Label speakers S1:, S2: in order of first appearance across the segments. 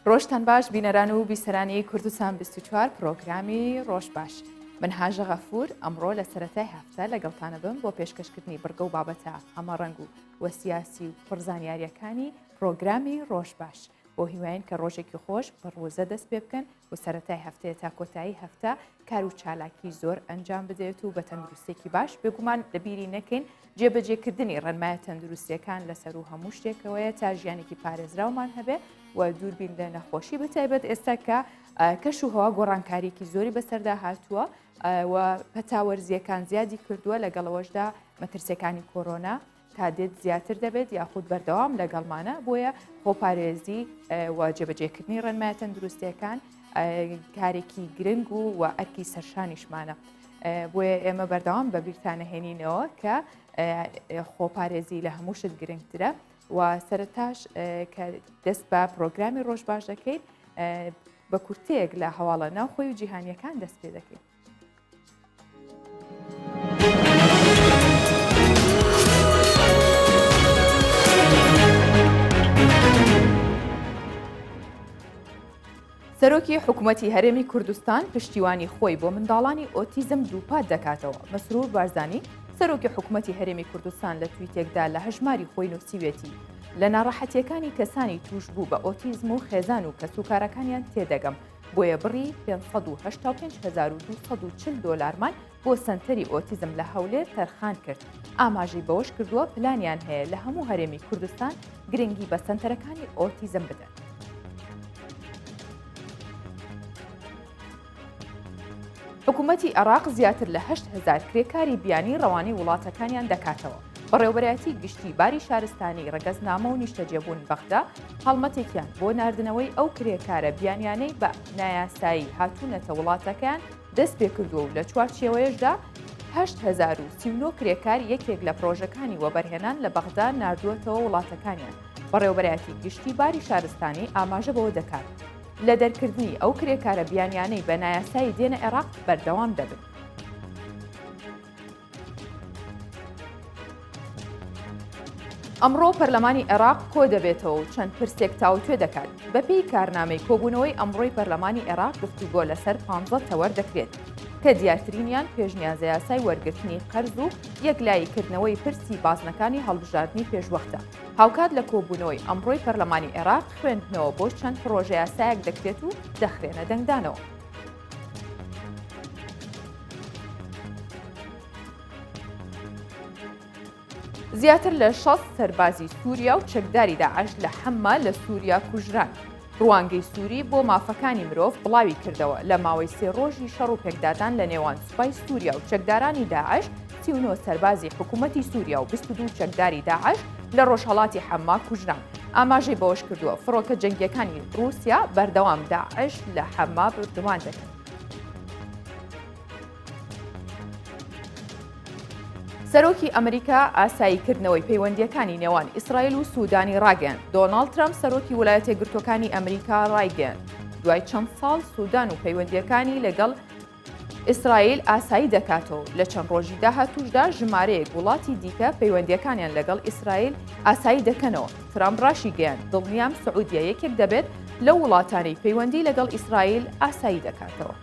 S1: ڕۆژتان باش بینەران و بیسەرانی کوردستان 24 پرۆگرامی ڕۆژ باش. من هاژە غەفور ئەمڕۆ لە سەرەتای هەفتە لەگەڵتانە بم بۆ پێشکەشکردنی بڕگە و بابەتە هەمەڕەنگ و سیاسی و پڕزانیاریەکانی پرۆگرامی ڕۆژ باش بۆ هیواین کە ڕۆژێکی خۆش بەڕۆزە دەست پێ بکەن و سەرەتای هەفتەیە تا کۆتایی هەفتە کار و چالاکی زۆر ئەنجام بدێت و بە تەندروستێکی باش بێگومان لەبیری نەکەین جێبەجێکردنی ڕێنمایە تەندروستیەکان لەسەر و هەموو شتێکەوەیە تا ژیانێکی پارێزراومان هەبێ و دووربین لە نەخۆشی بتایبەت ئێستا کە کەش و هەوا گۆڕانکاریکی زۆری بەسەردا هاتووە و پەتاوەرزیەکان زیادی کردووە لەگەڵەوەشدا مەترسیەکانی کۆرۆنا تا دێت زیاتر دەبێت یاخود بەردەوام لەگەڵمانە بۆیە خۆپارێزی و جێبەجێکردنی ڕێنمایە تەندروستیەکان کارێکی گرنگ و ئەرکی سەرشانیشمانە بۆیە ئێمە بەردەوام بە بیرتانەهێنینەوە کە خۆپارێزی لە هەموو شت گرنگترە و سەرەتاش کە دەست بە پرۆگرامی ڕۆژ باش دەکەیت بە کورتەیەک لە هەواڵە ناوخۆی و جیهانیەکان دەست پێ دەکەیت. سەرۆکی حکوومەتی هەرێمی کوردستان پشتیوانی خۆی بۆ منداڵانی ئۆتیزم دووپات دەکاتەوە. مەسرور بارزانی سەرۆکی حکوومەتی هەرێمی کوردستان لە تویتێکدا لە هەژماری خۆی نووسیوێتی لە ناڕەحەتیەکانی کەسانی توش بوو بە ئۆتیزم و خێزان و کەسوکارەکانیان تێدەگەم بۆیە بڕی 585,240 دۆلارمان بۆ سنتەری ئۆتیزم لە هەولێر تەرخان کرد. ئاماژەی بەوەش کردووە پلانیان هەیە لە هەموو هەرێمی کوردستان گرنگی بە سنتەرەکانی ئۆتیزم بدەن. حکوومەتی عێراق زیاتر لە 8,000 کرێکاری بیانی ڕەوانەی وڵاتەکانیان دەکاتەوە. بەڕێوەبەرایەتی گشتی باری شارستانی ڕەگەزنامە و نیشتەجێبوون بەغدا هەڵمەتێکیان بۆ ناردنەوەی ئەو کرێکارە بیانیانەی بە نایاسایی هاتوونەتە وڵاتەکان دەست پێ کردووە و لە چوارچێوەیەشدا 8,039 کرێکار یەکێک لە پرۆژەکانی وەبەرهێنان لە بەغدا ناردووەتەوە وڵاتەکانیان. بەڕێوەبەرایەتی گشتی باری شارستانی ئاماژە بەوە دەکات لە دەرکردنی ئەو کرێکارە بیانیانەی بە نایاسایی دێنە عێراق بەردەوام دەبن. ئەمڕۆ پەرلەمانی عێراق کۆ دەبێتەوە و چەند پرسێک تاوتوێ دەکات. بەپێی کارنامەی کۆبوونەوەی ئەمڕۆی پەرلەمانی عێراق گفتوگۆ لەسەر 15 تەوەر دەکرێت کە دیارترینیان پێشنیازە یاسای وەرگرتنی قەرز و یەکلاییکردنەوەی پرسی بازنەکانی هەڵبژاردننی پێشوەختە. هاوکات لە کۆبوونەوەی ئەمڕۆی پەرلەمانی عێراق خوێندنەوە بۆ چەند پرۆژە یاسایەک دەکرێت و دەخرێنە دەنگدانەوە. زیاتر لە 60 سەربازی سووریا و چەکداری داعش لە حەمە لە سووریا کوژران. ڕوانگەی سووری بۆ مافەکانی مرۆڤ بڵاوی کردەوە لە ماوەی 3 ڕۆژی شەڕ و پێکدادان لە نێوان سوپای سووریا و چەکدارانی داعش 39 سەربازی حکوومەتی سووریا و 22 چەکداری داعش لە ڕۆژهەڵاتی حەما کوژران. ئاماژەی بەوەش کردووە فڕۆکە جەنگیەکانی رووسیا بەردەوام داعش لە حەما بردوان دەکەن. سەرۆکی ئەمریکا ئاساییکردنەوەی پەیوەندیەکانی نێوان ئیسرائیل و سوودانی ڕاگەیاند. دۆناڵد ترامپ سەرۆکی ویلایەتە یەکگرتووەکانی ئەمریکا ڕایگەیاند دوای چەند ساڵ سوودان و پەیوەندیەکانی لەگەڵ ئیسرائیل ئاسایی دەکاتەوە. لە چەند ڕۆژی داهاتووشدا ژمارەیەک وڵاتی دیکە پەیوەندیەکانیان لەگەڵ ئیسرائیل ئاسایی دەکەنەوە. ترامپ ڕاشی گەیاند دڵنیام سعودیە یەکێک دەبێت لەو وڵاتانەی پەیوەندی لەگەڵ ئیسرائیل ئاسایی دەکاتەوە.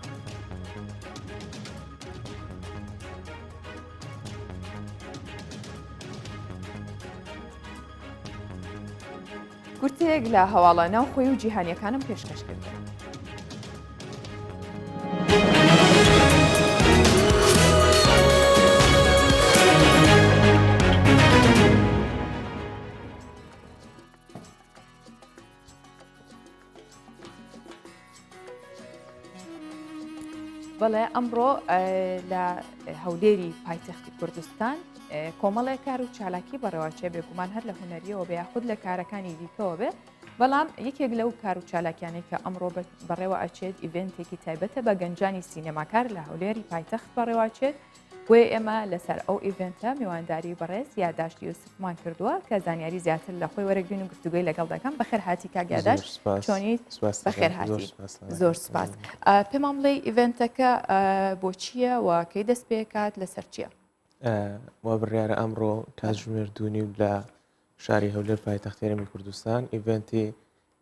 S1: کورتەیەک لە هەواڵە ناوخۆی و جیهانیەکانم پێشکەش کردن. بەڵێ ئەمڕۆ لە هەولێری پایتەختی کوردستان کۆمەڵێک کار و چالاکی بەڕێوەچێ بێگومان هەر لە هونەریەوە بە یاخود لە کارەکانی دیکەوە بێ بەڵام یەکێک لەو کار و چالاکیانەی کە ئەمڕۆ بەڕێوە ئەچێت ئیڤنتێکی تایبەتە بە گەنجانی سینەماکار لە هەولێری پایتەخت بەڕێوەچێت بۆیە ئێمە لەسەر ئەو ئیڤنتە میوانداری بەڕێز یاداشتی یوسفمان کردووە کە زانیاری زیاتر لە خۆی وەرەگرین و گفتوگوی لەگەڵ دەکەم. بەخێر هاتی کاگاداش چۆنیت؟ بەخێر هاتی. زۆر سپاس. پێمان بڵێ ئیڤنتەکە بۆ چییە و کەی دەست پێکات لەسەر چییە؟
S2: وا بڕیارە ئەمڕۆ کاتژمێر 2:30 لە شاری هەولێر پایتەختی هەرێمی کوردستان ئیڤنتی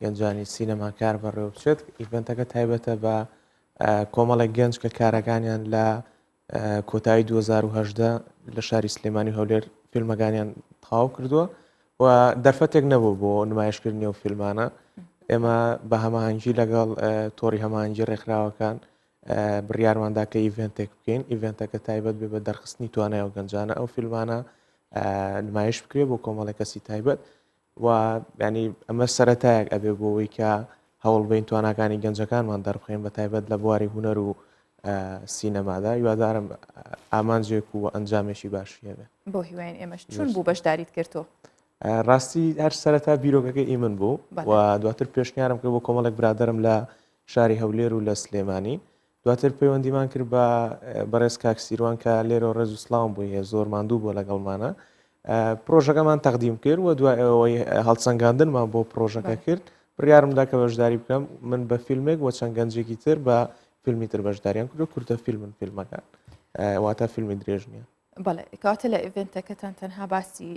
S2: گەنجانی سینەماکار بەڕێوە بچێت. ئیڤنتەکە تایبەتە بە کۆمەڵێک گەنج کە کارەکانیان لە کۆتایی 2010 لە شاری سلێمانی هەولێر فیلمەکانیان تەواو کردووە و دەرفەتێک نەبوو بۆ نمایشکردنی و فیلمانە. ئێمە بە هەماهەنگی لەگەڵ تۆڕی هەماهەنگی ڕێکخراوەکان بڕیارماندا کە ئیڤنتێک بکەین. ئیڤنتەکە تایبەت بێ بە دەرخستنی توانای و گەنجانە ئەو فیلمانە نمایش بکرێت بۆ کۆمەڵی کەسی تایبەت و ینی ئەمە سەرەتایەک ئەبێ بۆەوەی کە هەوڵ بین تواناکانی گەنجەکانمان دەربخین بە تایبەت لە بواری هوەر و سینەمادا. هیوادارم ئامانجێک و ئەنجامێکی باشی هەبێ.
S1: بۆ هیوایین ئێمەش چون بوو بەشداریت کردۆ؟
S2: ڕاستی هەر سەرەتا بیرۆکەکە ئیمن بوو و دواتر پێشنیارم کرد بۆ کۆمەڵێک برادرم لە شاری هەولێر و لە سلێمانی. دواتر پەیوەندیمان کرد بە بەڕێز کاکسیروان کە لێرە ڕێز و سلااوم بوویە زۆر ماندوو بۆ لەگەڵمانە. پرۆژەکەمان تەقدیم کرد و دوای ئەوەی هەڵسەنگاندنمان بۆ پرۆژەکە کرد. بڕیارمدا کە بەشداری بکەم من بە فیلمێک وە چەند گەنجێکی تر بە فیلمی تر بەشداریان کرد و کورتە فیلمن فیلمەکان واتە فیلمی درێژ نییە.
S1: بەڵێ کاتە لە ئیڤنتەکەتان تەنها باسی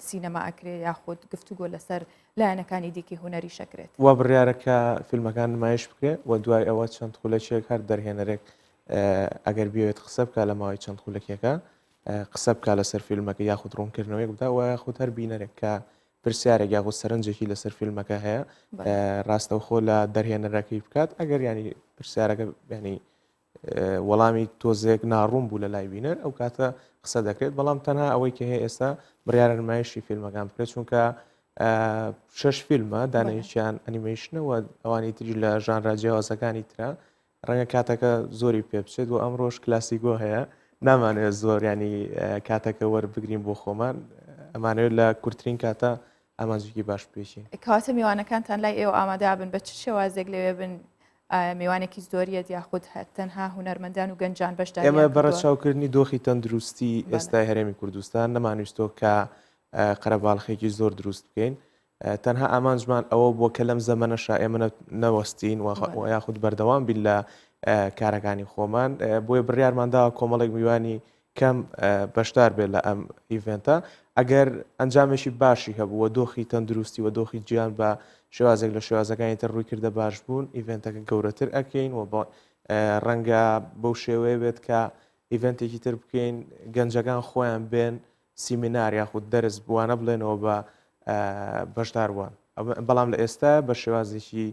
S1: سینەما ئەکرێ یاخود گفتوگۆ لەسەر لایەنەکانی دیکە هوەری شەکرێت
S2: وا بڕیارەکە فیلمەکان نمایش بکرێت و دوای ئەوە چەند خولەکێک هەر دەرهێنەرێک ئەگەر بێت قسە بکە لە ماوەی چەند خولەکێکە قسە بکە لەسەر فیلمەکە یاخود ڕوونکردنەوەیەک بدا و یاخود هەر بینەرێک کە پرسیارێک یاخود سەرنجێکی لەسەر فیلمەکە هەیە ڕاستەوخۆ لە دەرهێنەرەکەی بکات ئەگەر ینی پرسیارەکە ینی وەڵامی تۆزێک ناڕوون بوو لە لای بینەر ئەو کاتە قسە دەکرێت. بەڵام تەنها ئەوەی کە هەیە ئێستا بڕیارە نمایشی فیلمەکان بکرێت چونکە 6 فیلمە دانەیەکیان ئەنیمەیشنەوە ئەوانی تری لە ژانرا جیاوازەکانی ترە ڕەنگە کاتەکە زۆری پێ بچێت و ئەمڕۆژ کلاسیکۆ هەیە نامانوێت زۆر ینی کاتەکە وەربگرین بۆ خۆمان ئەمانەوێت لە کورتترین کاتە ئامانجێکی باش پێشین.
S1: کاتە میوانەکانتان لای ئێوە ئامادە بن بە چ شێوازێک لەوێ بن میوانێکی زۆریەت یاخود تەنها هونەرمەندان و گەنجان بەشداری
S2: ئێمە بەڕەچاوکردنی دۆخی تەندروستی ئێستای هەرێمی کوردستان نەمانویستۆ کە قەرەباڵخێکی زۆر دروست بکەین. تەنها ئامانجمان ئەوە بۆ کە لەم زەمەنەشا ئێمە نەوەستین و یاخود بەردەوام بین لە کارەکانی خۆمان بۆیە بڕیارمانداوە کۆمەڵێک میوانی کەم بەشدار بێت لە ئەم ئیڤنتە. ئەگەر ئەنجامێکی باشی هەبووە دۆخی تەندروستی و دۆخی گیان بە شێوازێک لە شێوازەکانی تر ڕووی کردە باش بوون ئیڤنتەکە گەورەتر ئەکەین و ڕەنگە بەو شێوەیە بێت کە ئیڤنتێکی تر بکەین گەنجەکان خۆیان بێن سیمینار یاخود دەرس بوانە بڵێنەوە بە بەشداروان. بەڵام لە ئێستا بە شێوازێکی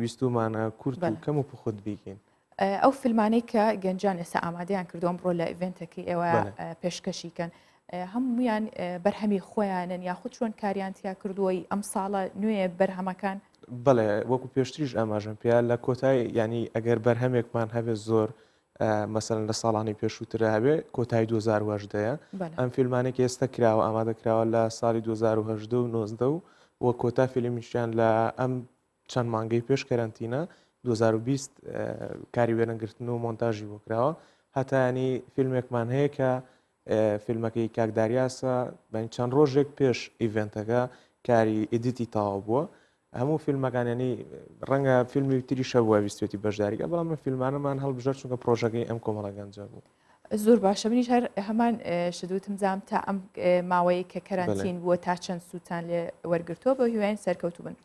S2: ویستومانە کورت و کەم و پخود بیکەین.
S1: ئەو فیلمانەی کە گەنجان ئێستا ئامادەیان کردووە بڕۆ لە ئیڤنتەکەی ئێوە پێشکەشیکەن هەمویان بەرهەمی خۆیانن یاخود چۆن کاریانتیا کردووەی ئەم ساڵە نوێ بەرهەمەکان؟
S2: بەڵێ وەکو پێشتریش ئاماژەم پێیا لە کۆتای ینی ئەگەر بەرهەمێکمان هەبێت زۆر مەسەرەن لە ساڵانی پێشووترە هەبێ کۆتای 2010 ئەم فیلمانێکی ئێستا کراوە ئامادە کراوە لە ساڵی 2010 و 19 و کۆتا فیلمیشیان لە ئەم چەند مانگەی پێش کەرەنتینە 2020 کاری وێرەگرتن و مۆنتاژی بۆ کراوە هەتانی فیلمێکمان هەیە کە فیلمەکەی کاکداریاسە چەند ڕۆژێک پێش ئیڤنتەکە کاری ئیدیتی تاوا بووە. هەموو فیلمەکانیانی ڕەنگە فیلمی تریشە بووە ویستێتی بەشداریگە بەڵام فیلمانەمان هەڵبژەر چونکە پرۆژەکەی ئەم کۆمەڵە گەنجە بوو.
S1: زۆر باشە منیش هەر هەمان شدوتم زام تا ئەم ماوەی کە کەرانتین بووە تا چەند سووتان لێ وەرگرتۆ بە هیوایان سەرکەوتو بن.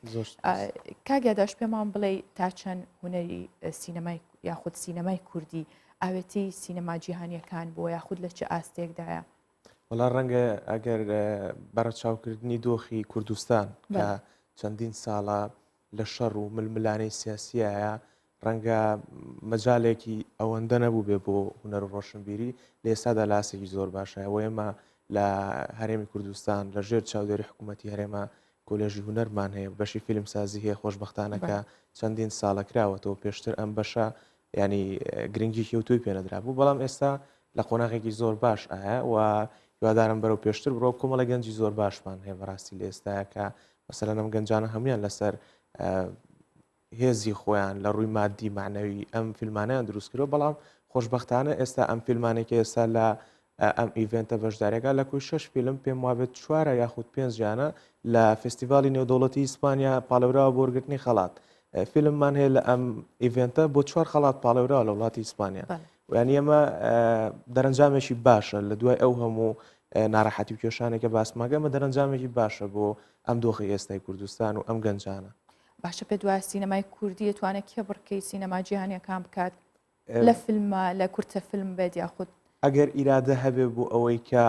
S1: کاگاداش پێمان بڵێ تا چەند هونەری سینەمای یاخود سینەمای کوردی ئاوێتی سینەما جیهانیەکان بۆ یاخود لە چه ئاستێکدایە؟
S2: وەڵا ڕەنگە ئەگەر بەرەچاوکردنی دۆخی کوردستان کە چەندین ساڵە لە شەڕ و ململانەی سیاسیایە ڕەنگە مەجالێکی ئەوەندە نەبوو بێ بۆ هونەر و ڕۆشنبیری لە ئێستادا لاسێکی زۆر باشە و ئێمە لە هەرێمی کوردستان لە ژێر چاودێری حکوومەتی هەرێمە کۆلێژی هونەرمان هەیە بەشی فیلمسازی هەیە خۆشبەختانەکە چەندین ساڵە کراوەتەوە پێشتر ئەم بەشە ینی گرنگی کەوتوی پێنەدرا بوو بەڵام ئێستا لە قۆناغێکی زۆر باش ئایا و هیوادارم بەرەو پێشتر بڕۆ کۆمەڵە گەنجی زۆر باشمان هەیە بەڕاستی لە ئێستاە کە مەسەلەن ئەم گەنجانە هەمویان لەسەر هێزی خۆیان لە ڕووی مادی معنەوی ئەم فیلمانیان دروستکردەوە بەڵام خۆشبەختانە ئێستا ئەم فیلمانێکی ئێستا لە ئەم ئیڤنتە بەشداریەکە لە کوی 6 فیلم پێم وابێت 4 یاخود 5 جانە لە فستیڤالی نێودەوڵەتی ئیسپانیا پاڵەوراوە بۆرگرتنی خەڵات. فیلممان هەیە لە ئەم ئیڤنتە بۆ 4 خەڵات پاڵەوراوە لە وڵاتی ئیسپانیا. یعنی ئەمە دەرەنجامێکی باشە لە دوای ئەو هەموو ناڕەحەتی و کێشانێکە باسماگە ئەمە دەرەنجامێکی باشە بۆ ئەم دۆخی ئێستای کوردستان و ئەم گەنجانە.
S1: باشە پێ دوای سینەمای کوردی توانێت کێ بڕکەی سینەما جیهانیەکان بکات لە فیلمە لە کورتە فیلم بێت یاخود
S2: ئەگەر ئیرادە هەبێ بۆ ئەوەی کە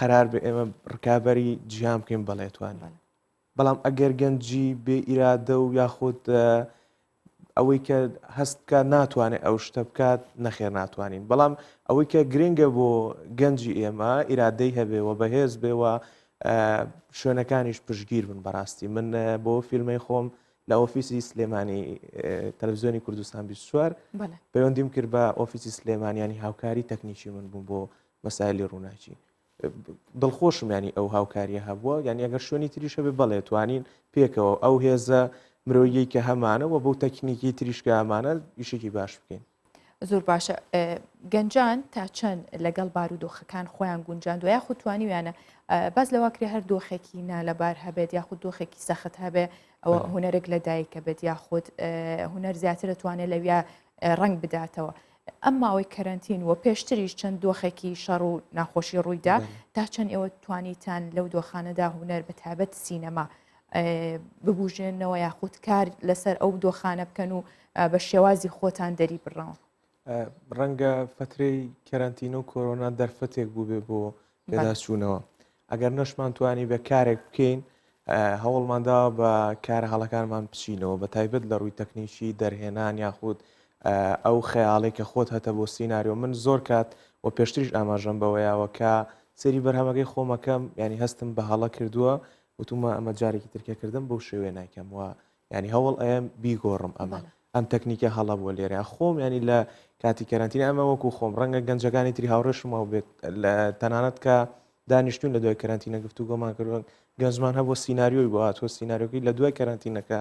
S2: قەرار بە ئێمە ڕکابەری جیهان بکەین بەڵێتوانین بەڵام ئەگەر گەنجی بێ ئیرادە و یاخود ئەوەی کە هەستکە ناتوانێت ئەو شتە بکات نەخێر ناتوانین بەڵام ئەوەی کە گرنگە بۆ گەنجی ئێمە ئیرادەی هەبێەوە بەهێز بێەوە شوێنەکانیش پشتگیر بن بەڕاستی من بۆ فیلمی خۆم لە ئۆفیسی سلێمانی تەلەڤیزیۆنی کوردستان 24 پەیوەندیم کرد بە ئۆفیسی سلێمانیانی هاوکاری تەکنیکی من بووم بۆ مەسایلی ڕووناکی دڵخۆشم ینی ئەو هاوکاریە هەبووە یعنی ئەگەر شوێنی تریشە بێ بەڵێ توانین پێکەوە ئەو هێزە مرۆیی کە هەمانەوە بۆ تەکنیکی تریشکە ئەمانە ئیشێکی باش بکەین
S1: زۆر باشە گەنجان تا چەند لەگەڵ بارودۆخەکان خۆیان گونجاند و یاخود توانیویانە باز لەواکرێ هەر دۆخێکی نالەبار هەبێت یاخود دۆخێکی سەخت هەبێ ئەوە هوەرێک لە دایکە بێت یاخود هوەر زیاتر دەتوانێت لەویا ڕنگ بداتەوە ئەمما ئەوەی کەرنتین و پێشتریش چەند دۆخێکی شەڕ و ناخۆشی ڕوویدا تا چەند ئێوە توانیتان لەو دۆخانەدا هوەر بە تایبەت سینەما ببوژێنەوە یاخود کار لەسەر ئەو دۆخانە بکەن و بە شێوازی خۆتان دەری بڕەوە
S2: ڕەنگە فترەی کەرانتینە و کۆرۆنا دەرفەتێک بوو بێ بۆ پێداچوونەوە ئەگەر نەشمان توانی بە کارێک بکەین هەوڵماندا بە کار هەڵەکانمان بچینەوە بە تایبەت لە ڕووی تەکنیکی دەرهێنان یاخود ئەو خەیاڵی کە خۆت هەتە بۆ سیناریۆ من زۆر کات و پێشتریش ئاماژەم بەوەیەوە کە سەری بەرهەمەکەی خۆمەکەم ینی هەستم بە هەڵە کردووە وتومە ئەمە جارێکی ترکێکردم بەو شێوێ ناکەم وە ینی هەوڵ ئەم بیگۆڕم ئەم تەکنیکە هەڵە بۆ لێرە خۆم ینی لە کاتی کەرانتینە ئەمە وەکو خۆم ڕەنگە گەنجەکانی تری هاوڕێشمەوە بێت لە تەنانەت کە دانیشتون لە دوای کەرانتینە گفتو گۆمان کردوە گەنجمان هەبوو سیناریۆی بۆ هاتووە سیناریۆکەی لە دوای کەرانتینەکە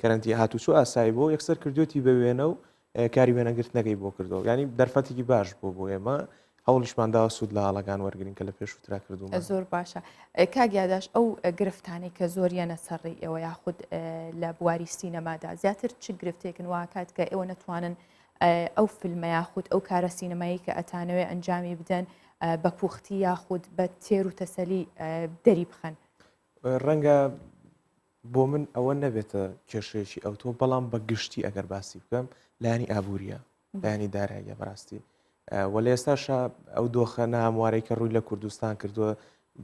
S2: کەرانتی هاتوچۆ ئاسایی بۆ یەکسەر کردوێتی بە وێنە و کاری وێنەگرتنەکەی بۆ کردەوە ینی دەرفەتێکی باش بۆ ئێمە هەوڵیشمانداوە سوود لە هەڵەکان وەرگین کە لە پێشووترا کردووە
S1: زۆر باشە کاگیاداش ئەو گرفتانی کە زۆریانە سەڕی ئێوە یاخود لە بواری سینەمادا زیاتر چ گرفتێکن واکات کە ئێوە نەتوانن ئەو فیلمە یاخود ئەو کارە سینەمایی کە ئەتانەوێ ئەنجامی بدەن بە پوختی یاخود بە تێر و تەسەلی دەری بخەن
S2: ڕەنگە بۆ من ئەوە نەبێتە کێشەیەکی ئەو تۆ بەڵام بە گشتی ئەگەر باسی بکەم لایانی ئابوووریە لایانی داراییە بەڕاستی وە لە ئێستاشە ئەو دۆخە ناموارەی کە ڕووی لە کوردستان کردووە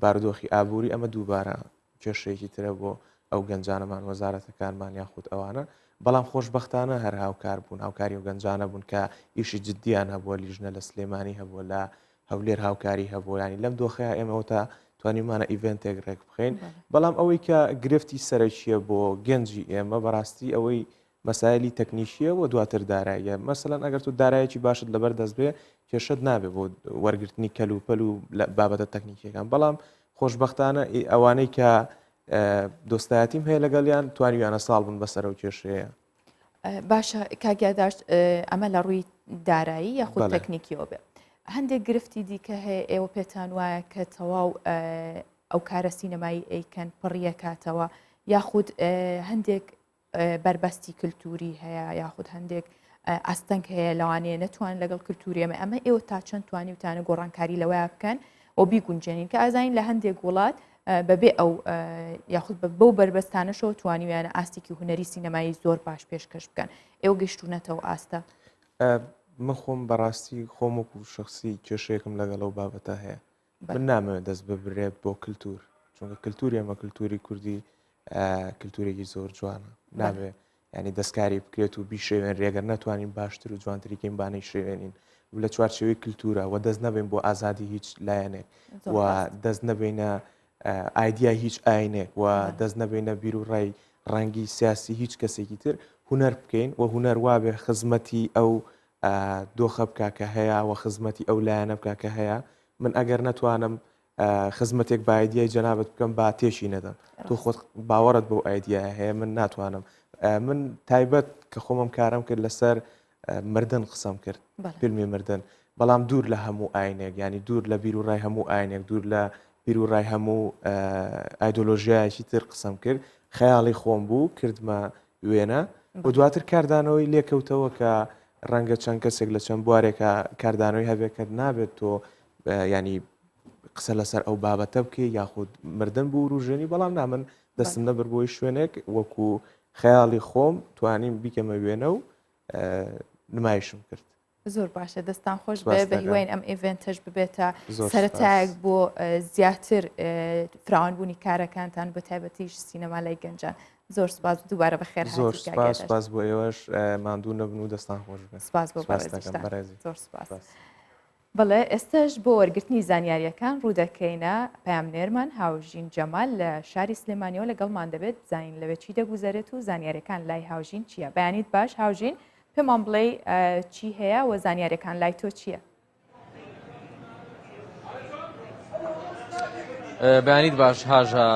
S2: بارودۆخی ئابووری ئەمە دووبارە کێشەیەکی ترە بۆ ئەو گەنجانەمان وەزارەتەکانمان یاخود ئەوانە بەڵام خۆشبەختانە هەر هاوکار بوون هاوکاری و گەنجانە بوون کە ئیشی جددیان هەبووە لیژنە لە سلێمانی هەبووە لە هەولێر هاوکاری هەبوو ینی لەم دۆخەیە ئێمەوە تا توانیمانە ئیڤنتێک ڕێک بخەین بەڵام ئەوەی کە گرفتی سەرەکیە بۆ گەنجی ئێمە بەڕاستی ئەوەی مەسایلی تەکنیشیە و دواتر داراییە مەسەلەن ئەگەر تو دارایەکی باشت لەبەر دەست بێ کێشت نابێ بۆ وەرگرتنی کەلوپەل و بابەتە تەکنیکیەکان بەڵام خۆشبەختانە ئەوانەی کە دۆستایەتیم هەیە لەگەڵیان توانیویانە ساڵ بوون بەسەر و کێشەیە
S1: باشە کاگیاداشت ئەمە لە ڕووی دارایی یاخود تەکنیکیەوە بێ هەندێک گرفتی دیکە هەیە ئێوە پێتان وایە کە تەواو ئەو کارە سینەمایی ئەیکەن پڕیە کاتەوە یاخود هەندێک بربەستی کللتوری هەیە یاخود هەندێک ئاستەنگ هەیە لەوانەیە نەتوان لەگەڵ کللتوریەمە ئەمە ئێوە تا چەند توانی وتانە گۆڕانکاری لەوەیە بکەن و بیگونجێنین کە ئازین لە هەندێک وڵات بەبێ ئەو یاخود بەو بربەستانەشەوە توانیویانە ئاستێکی هوەری سینەمایی زۆر باش پێشکەش بکەن ئێوە گەشتونەتەوە ئاستە
S2: من خۆم بەڕاستی خۆم وەکو شخصی کێشەیەکم لەگەڵ بابەتە هەیە من نامەوێت دەست ببرێت بۆ کللتور چونکە کللتوری ئەمە کللتوری کوردی کللتورێکی زۆر جوانە نابێ ینی دەستکاری بکرێت و بیشێوێن ڕێگەر ناتوانین باشتر و جوانترین بانەی شێوێنین لە چوارچێوەی کللتورە و دەست نەبین بۆ ئازادی هیچ لایەنێک و دەست نەبینە ئایدیا هیچ ئاینێک و دەست نەبینە بیر و ڕای ڕەنگی سیاسی هیچ کەسێکی تر هوەر بکەین و هوەر وابێ خزمەتی ئەو دۆخە بکە کە هەیە و خزمەتی ئەو لایەنە بکە کە هەیە من ئەگەر نەتوانم خزمەتێک با ئایدیای جەنابەت بکەم با تێشی نەدەم تۆ خۆت باوەڕت بەو ئایدیای هەیە من ناتوانم من تایبەت کە خۆمم کارم کرد لەسەر مردن قسەم کرد فیلمی مردن بەڵام دوور لە هەموو ئاینێک ینی دوور لە بیر و ڕای هەموو ئاینێک دوور لە بیر و ڕای هەموو ئایدۆلۆژیایەکی تر قسەم کرد خەیاڵی خۆم بوو کردمە وێنە و دواتر کاردانەوەی لێکەوتەوە کە ڕەنگە چەند کەسێک لە چەند بوارێکە کاردانەوەی هەبێت کە نابێت تۆ ینی قسە لەسەر ئەو بابەتە بکەی یاخود مردن بوو ڕژێنی بەڵام نامن دەستم نەبەر بۆی شوێنێک وەکو خەیاڵی خۆم توانیم بیکەمە وێنە و نمایشم کرد.
S1: زۆر باشە دەستان خۆش بێ
S2: سپاس
S1: بە
S2: دەکەم.
S1: هیوایین ئەم ئیڤنتەش ببێتە
S2: زۆر
S1: سەرەتایەک
S2: سپاس.
S1: بۆ زیاتر فراوانبوونی کارەکانتان بە تایبەتیش سینەما لای گەنجان. زۆر سپاس دووبارە بەخێر
S2: زۆر
S1: هاتی
S2: سپاس
S1: کاگێدەش.
S2: سپاس بۆ ئێوەش ماندوو نەبن و دەستان خۆش بن.
S1: سپاس بۆ
S2: سپاس دەکەم
S1: بەڕێزیشتان.
S2: بەڕێزی.
S1: زۆر سپاس.
S2: سپاس.
S1: بەڵێ ئێستش بۆ وەرگرتنی زانیاریەکان ڕوودەکەینە پامنێرمان هاوژین جەمال لە شاری سلێمانیەوە لەگەڵمان دەبێت زانین لەوێ چی دەگوزارێت و زانیاریەکان لای هاوژین چییە؟ بەیانیت باش هاوژین پێمان بڵێ چی هەیە و زانیاریەکان لای تۆ چییە؟
S3: بەیانیت باش هاژە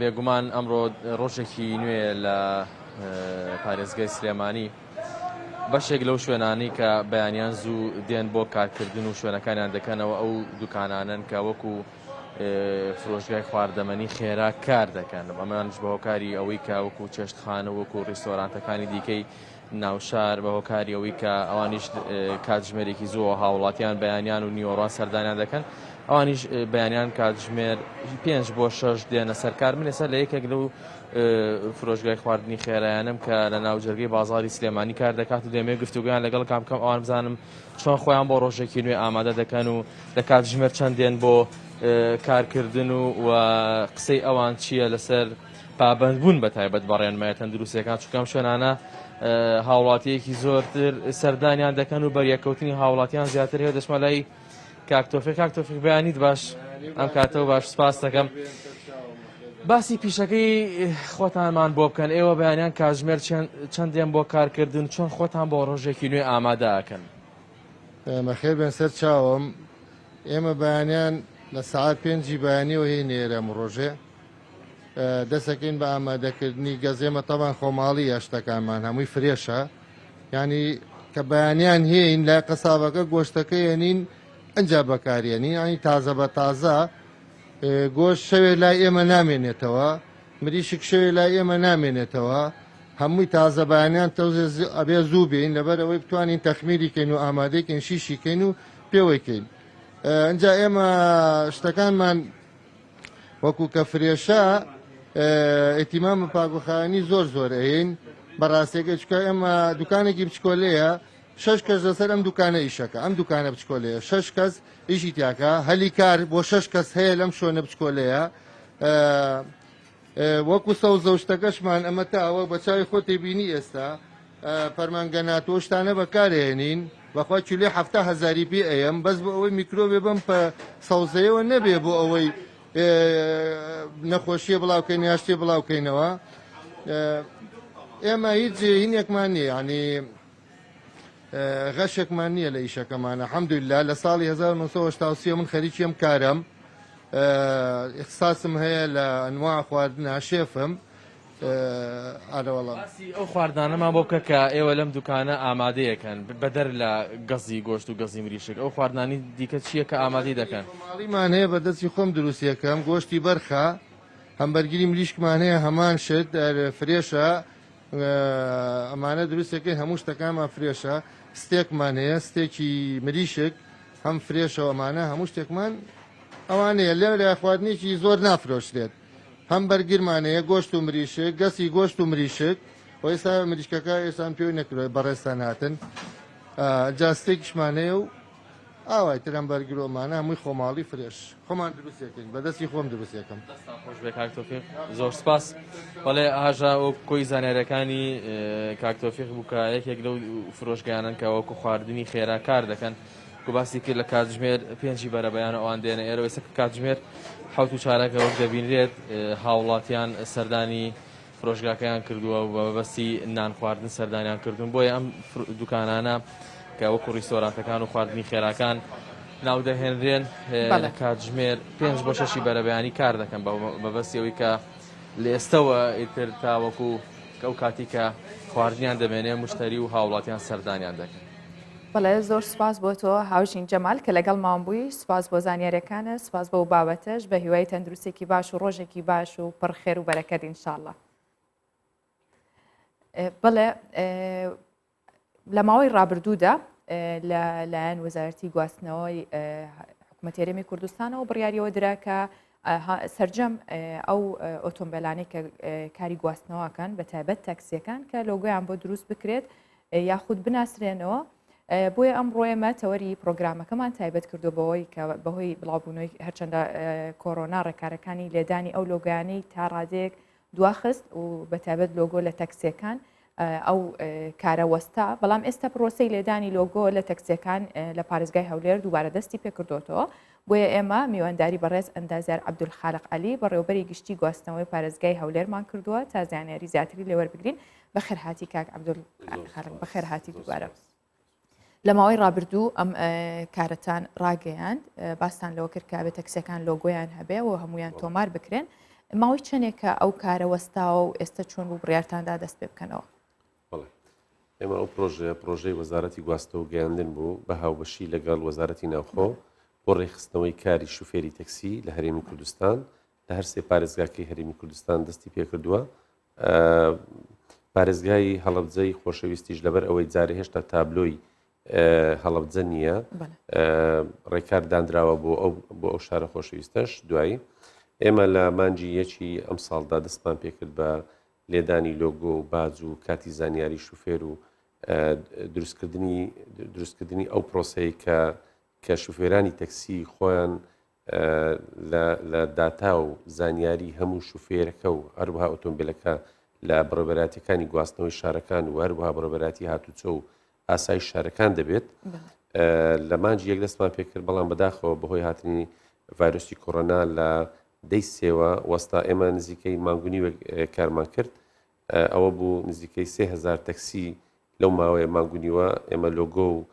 S3: بێگومان ئەمڕۆ ڕۆژێکی نوێ لە پارێزگای سلێمانی بەشێک لەو شوێنانی کە بەیانیان زوو دێن بۆ کارکردن و شوێنەکانیان دەکەنەوە ئەو دوکانانن کە وەکو فرۆشگای خواردەمەنی خێرا کار دەکەن ئەمانش بە هۆکاری ئەوەی کە وەکو چێشتخانە وەکو ڕێستۆرانتەکانی دیکەی ناوشار بە هۆکاری ئەوەی کە ئەوانیش کاتژمێرێکی زۆر هاوڵاتیان بەیانیان و نیوەڕوان سەردانیان دەکەن ئەوانیش بەیانیان کاتژمێر 5 بۆ 6 دێنە سەرکار من ێستا لە یەکێک لەو فرۆشگای خواردنی خێرایانم کە لە ناو جەرگەی بازاڕی سلێمانی کار دەکات و دەمێ گفتوگویان لەگەڵ کامکەم ئەوان بزانم چۆن خۆیان بۆ ڕۆژێکی نوێ ئامادە دەکەن و لە کاتژمێر چەندێن بۆ کارکردن و قسەی ئەوان چییە لەسەر پابەندبوون بە تایبەت بەڕێنمایە تەندروستیەکان چکەم شوێنانە هاوڵاتیەکی زۆرتر سەردانیان دەکەن و بەریەکەوتنی هاوڵاتیان زیاتر هەیە دەچمە لای کاکتۆفێک بەیانیت باش ئەم کاتەوە باش سپاس دەکەم. باسی پیشەکەی خۆتانمان بۆ بکەن ئێوە بەیانیان کاتژمێر چەندێن بۆ کارکردن چۆن خۆتان بۆ ڕۆژێکی نوێ ئامادە ئەکەن؟
S4: بەخێر بێن سەر چاوم ئێمە بەیانیان لە سعات 5 بەیانیەوە هی نێرەم ڕۆژێ دەسەکەین بە ئامادەکردنی گەزێمە تەوان خۆماڵی هەشتەکانمان هەمووی فرێشە ینی کە بەیانیان هەیەین لای قەسابەکە گۆشتەکە ێنین ئەنجا بەکارێنین ینی تازە بە تازە گۆشت شەوێ لای ئێمە نامێنێتەوە مریشک شەوێ لای ئێمە نامێنێتەوە هەمووی تازە بەیانیان تەوزێ ئەبێ زوو بین لەبەر ئەوەی بتوانین تەخمیریکەین و ئامادەیکەین شیشیکەین و پێوەیکەین ئەجا ئێمە شتەکانمان وەکو کە فرێشە ئێتیمامە پاگوخانی زۆر ئەین بەڕاستێکە چکە ئێمە دوکانێکی بچکۆلەیە 6 کەس لەسەر ئەم دوکانە ئیشەکە ئەم دوکانە بچکۆلەیە 6 کەس ئیشی تیاکە هەلی کار بۆ 6 کەس هەیە لەم شوێنە بچکۆلەیە وەکو سەوزە و شتەکەشمان ئەمە تا ئەوە بە چاوی خۆتی بینی ئێستا فەرمانگەناتۆ شتانە بەکارهێنین بەخوا چولێ 700,000 پێ ئەم بەس بۆ ئەوەی میکرۆبێ بم سەوزەیەوە نەبێ بۆ ئەوەی نەخۆشیە بڵاوکەین یاشتێ بڵاوکەینەوە ئێمە هیچ هینێکمان نییە ینی غەشێکمان نییە لە ئیشەکەمانە حەمدوللا لە ساڵی 1970 من خەریکی ئەم کارم ئیخساسم هەیە لە ئەنواع خواردنە شێفم ئارەوەڵام
S3: ئەو خواردانەمان بۆ بکە کە ئێوە لەم دوکانە ئامادەیەکەن بەدەر لە گەزی گۆشت و گەزی مریشک ئەو خواردانی دیکە چییە کە ئامادەی دەکەن؟
S4: ماڵیمان هەیە بە دەستی خۆم دروستیەکەم گۆشتی بەرخە هەمبەرگری مریشکمان هەیە هەمان شت فرێشە ئەمانە دروستەکەی هەموو شتەکانمان فرێشە ستێکمان هەیە ستێکی مریشک هەم فرێشەوە ئەمانە هەموو شتێکمان ئەوانەیە لێرە خواردنێکی زۆر نافرۆشتێت هەم بەرگرمانەیە گۆشت و مریشک گەسی گۆشت و مریشک و ئێستا مریشکەکە ئێسان پێوی نەکرێت بەڕێستان هاتن جاستێکیشمانەیە و ئاوای ترم بەرگرۆمانە هەمووی خۆماڵی فرێش خۆمان دروستەکەین بەدەستی خۆم دروستەکەم
S3: خۆش بێ کاکتۆفێق زۆر سپاس بەڵێ ئاژا و کۆی زانیارەکانی کاکتۆفێق بووکە یەکێک لەو فرۆشگەیانن کە وەکو خواردنی خێرا کار دەکەن و باسی کرد لە کاتژمێر 5 بەرەبەیان ئەوان دێنە ئێرە ئێستا کاتژمێر 7 چارەکە وەک دەبینرێت هاوڵاتیان سەردانی فرۆشگاکەیان کردووە و بەبەستی نان خواردن سەردانیان کردوون بۆیە ئەم دوکانانە کە وەکو ڕیستۆرانتەکان و خواردنی خێراکان ناودەهێنرێن لە کاتژمێر 5 بۆ 6 بەرەبەیانی کار دەکەن بەبەستیەوەی کە لە ئێستەوە ئیتر تاوەکو ئەو کاتی کە خواردنیان دەمێنێ مشتری و هاوڵاتیان سەردانیان دەکەن.
S1: بەڵێ زۆر سپاس بۆ تۆ هاوژین جەمال کە لەگەڵ مام بووی سپاس بۆ زانیاریەکانە سپاس بۆ بابەتەش بە هیوای تەندروستێکی باش و ڕۆژێکی باش و پڕخێر و بەرەکەت ئینشاءڵڵا. بەڵێ لە ماوەی ڕابردوودا لەلایەن وەزارەتی گواستنەوەی حکوومەتی هەرێمی کوردستانەوە بڕیاریەوە درا کە سەرجەم ئەو ئۆتۆمبیلانەی کە کاری گواستنەوەکەن بە تایبەت تاکسیەکان کە لۆگۆیان بۆ دروست بکرێت یاخود بناسرێنەوە بۆیە ئەمڕۆ ئێمە تەوەری پرۆگرامەکەمان تایبەت کردو بەوەی کە بەهۆی بڵاوبوونەوەی هەرچەندە کۆرۆنا ڕێکارەکانی لێدانی ئەو لۆگۆیانەی تا ڕادەیەک دواخست و بە تایبەت لۆگۆ لە تەکسیەکان ئەو کارەوەستا بەڵام ئێستا پرۆسەی لێدانی لۆگۆ لە تەکسیەکان لە پارێزگای هەولێر دووبارە دەستی پێکردوتەوە بۆیە ئێمە میوانداری بەڕێز ئەندازیار عەبدولخالق عەلی بەڕێوەبەری گشتی گواستنەوەی پارێزگای هەولێرمان کردووە تا زانیاری زیاتری لێوەربگرین بەخێرهاتی کاک عەبدولخالق بەخێرهاتی دووبارە. لە ماوەی ڕابردوو ئەم کارەتان ڕاگەیاند باستان لەوە کرد کە بە تەکسیەکان لۆگۆیان هەبێ و هەمویان تۆمار بکرێن ماوەی چەندێکە ئەو کارە وەستاوە و ئێستا چۆن بوو بڕیارتاندا دەست پێ بکەنەوە.
S5: ئێمە ئەو پرۆژەی وەزارەتی گواستنەوە و گەیاندن بوو بە هاوبەشی لەگەڵ وەزارەتی ناوخۆ بۆ ڕێخستنەوەی کاری شوفێری تەکسی لە هەرێمی کوردستان لە هەر سێ پارێزگاکەی هەرێمی کوردستان دەستی پێکردووە. پارێزگای هەڵەبجەی خۆشەویستیش لەبەر ئەوەی جارێ هێشتا تابلۆی هەڵەبجە نییە ڕێکار دانراوە بۆ ئەو شارە خۆشەویستەش دوایی ئێمە لە مانجی یەکی ئەم ساڵدا دەستمان پێکرد بە لێدانی لۆگۆ و باج و کاتی زانیاری شوفێر و دروستکردنی ئەو پرۆسەیە کە شوفێرانی تەکسی خۆیان لە داتا و زانیاری هەموو شوفێرەکە و هەروەها ئۆتۆمبیلەکە لە بەڕێوەبەراتیەکانی گواستنەوەی شارەکان و هەروەها بەڕێوەبەراتی هاتوچە و ئاسایی شارەکان دەبێت. لە مانجی یەک دەستمان پێکرد بەڵام بەداخەوە بەهۆی هاتنی ڤایرۆسی کۆڕۆنا لە دەی سێوە وەستا ئێمە نزیکەی مانگونی کارمان کرد ئەوە بوو نزیکەی 3000 تەکسی لەو ماوەیە مانگونیوە ئێمە لۆگۆ و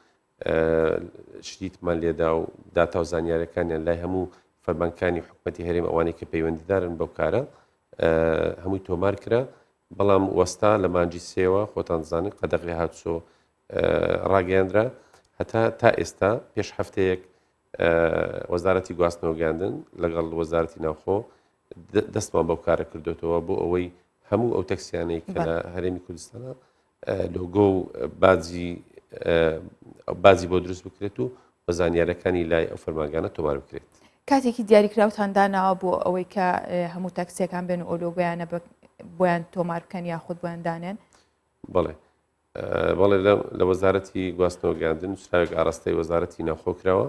S5: شتیتمان لێدا و داتا و زانیارەکانیان لای هەموو فەرمانکانی حکوومەتی هەرێم ئەوانەی کە پەیوەندیدارن بەو کارە هەمووی تۆمار کرا بەڵام وەستا لە مانجی سێوە خۆتان دەزانن قەدەغی هاتوچۆ ڕاگەیاندرا هەتا تا ئێستا پێش هەفتەیەک وەزارەتی گواستنەوە گەیاندن لەگەڵ وەزارەتی ناوخۆ دەستمان بەو کارە کردوێتەوە بۆ ئەوەی هەموو ئەو تەکسیانەی کە لە هەرێمی کوردستانە لۆگۆ و بازی بۆ دروست بکرێت و بە زانیارەکانی لای ئەو فەرمانگانە تۆمار بکرێت.
S1: کاتێکی دیاریکراوتان داناوە بۆ ئەوەی کە هەموو تەکسیەکان بێن و ئەو لۆگۆیانە بۆیان تۆمار بکەن یاخود بۆیان دانێن؟
S5: بەڵێ لە وەزارەتی گواستنەوە گەیاندن سراوێک ئاراستەی وەزارەتی ناوخۆکراوە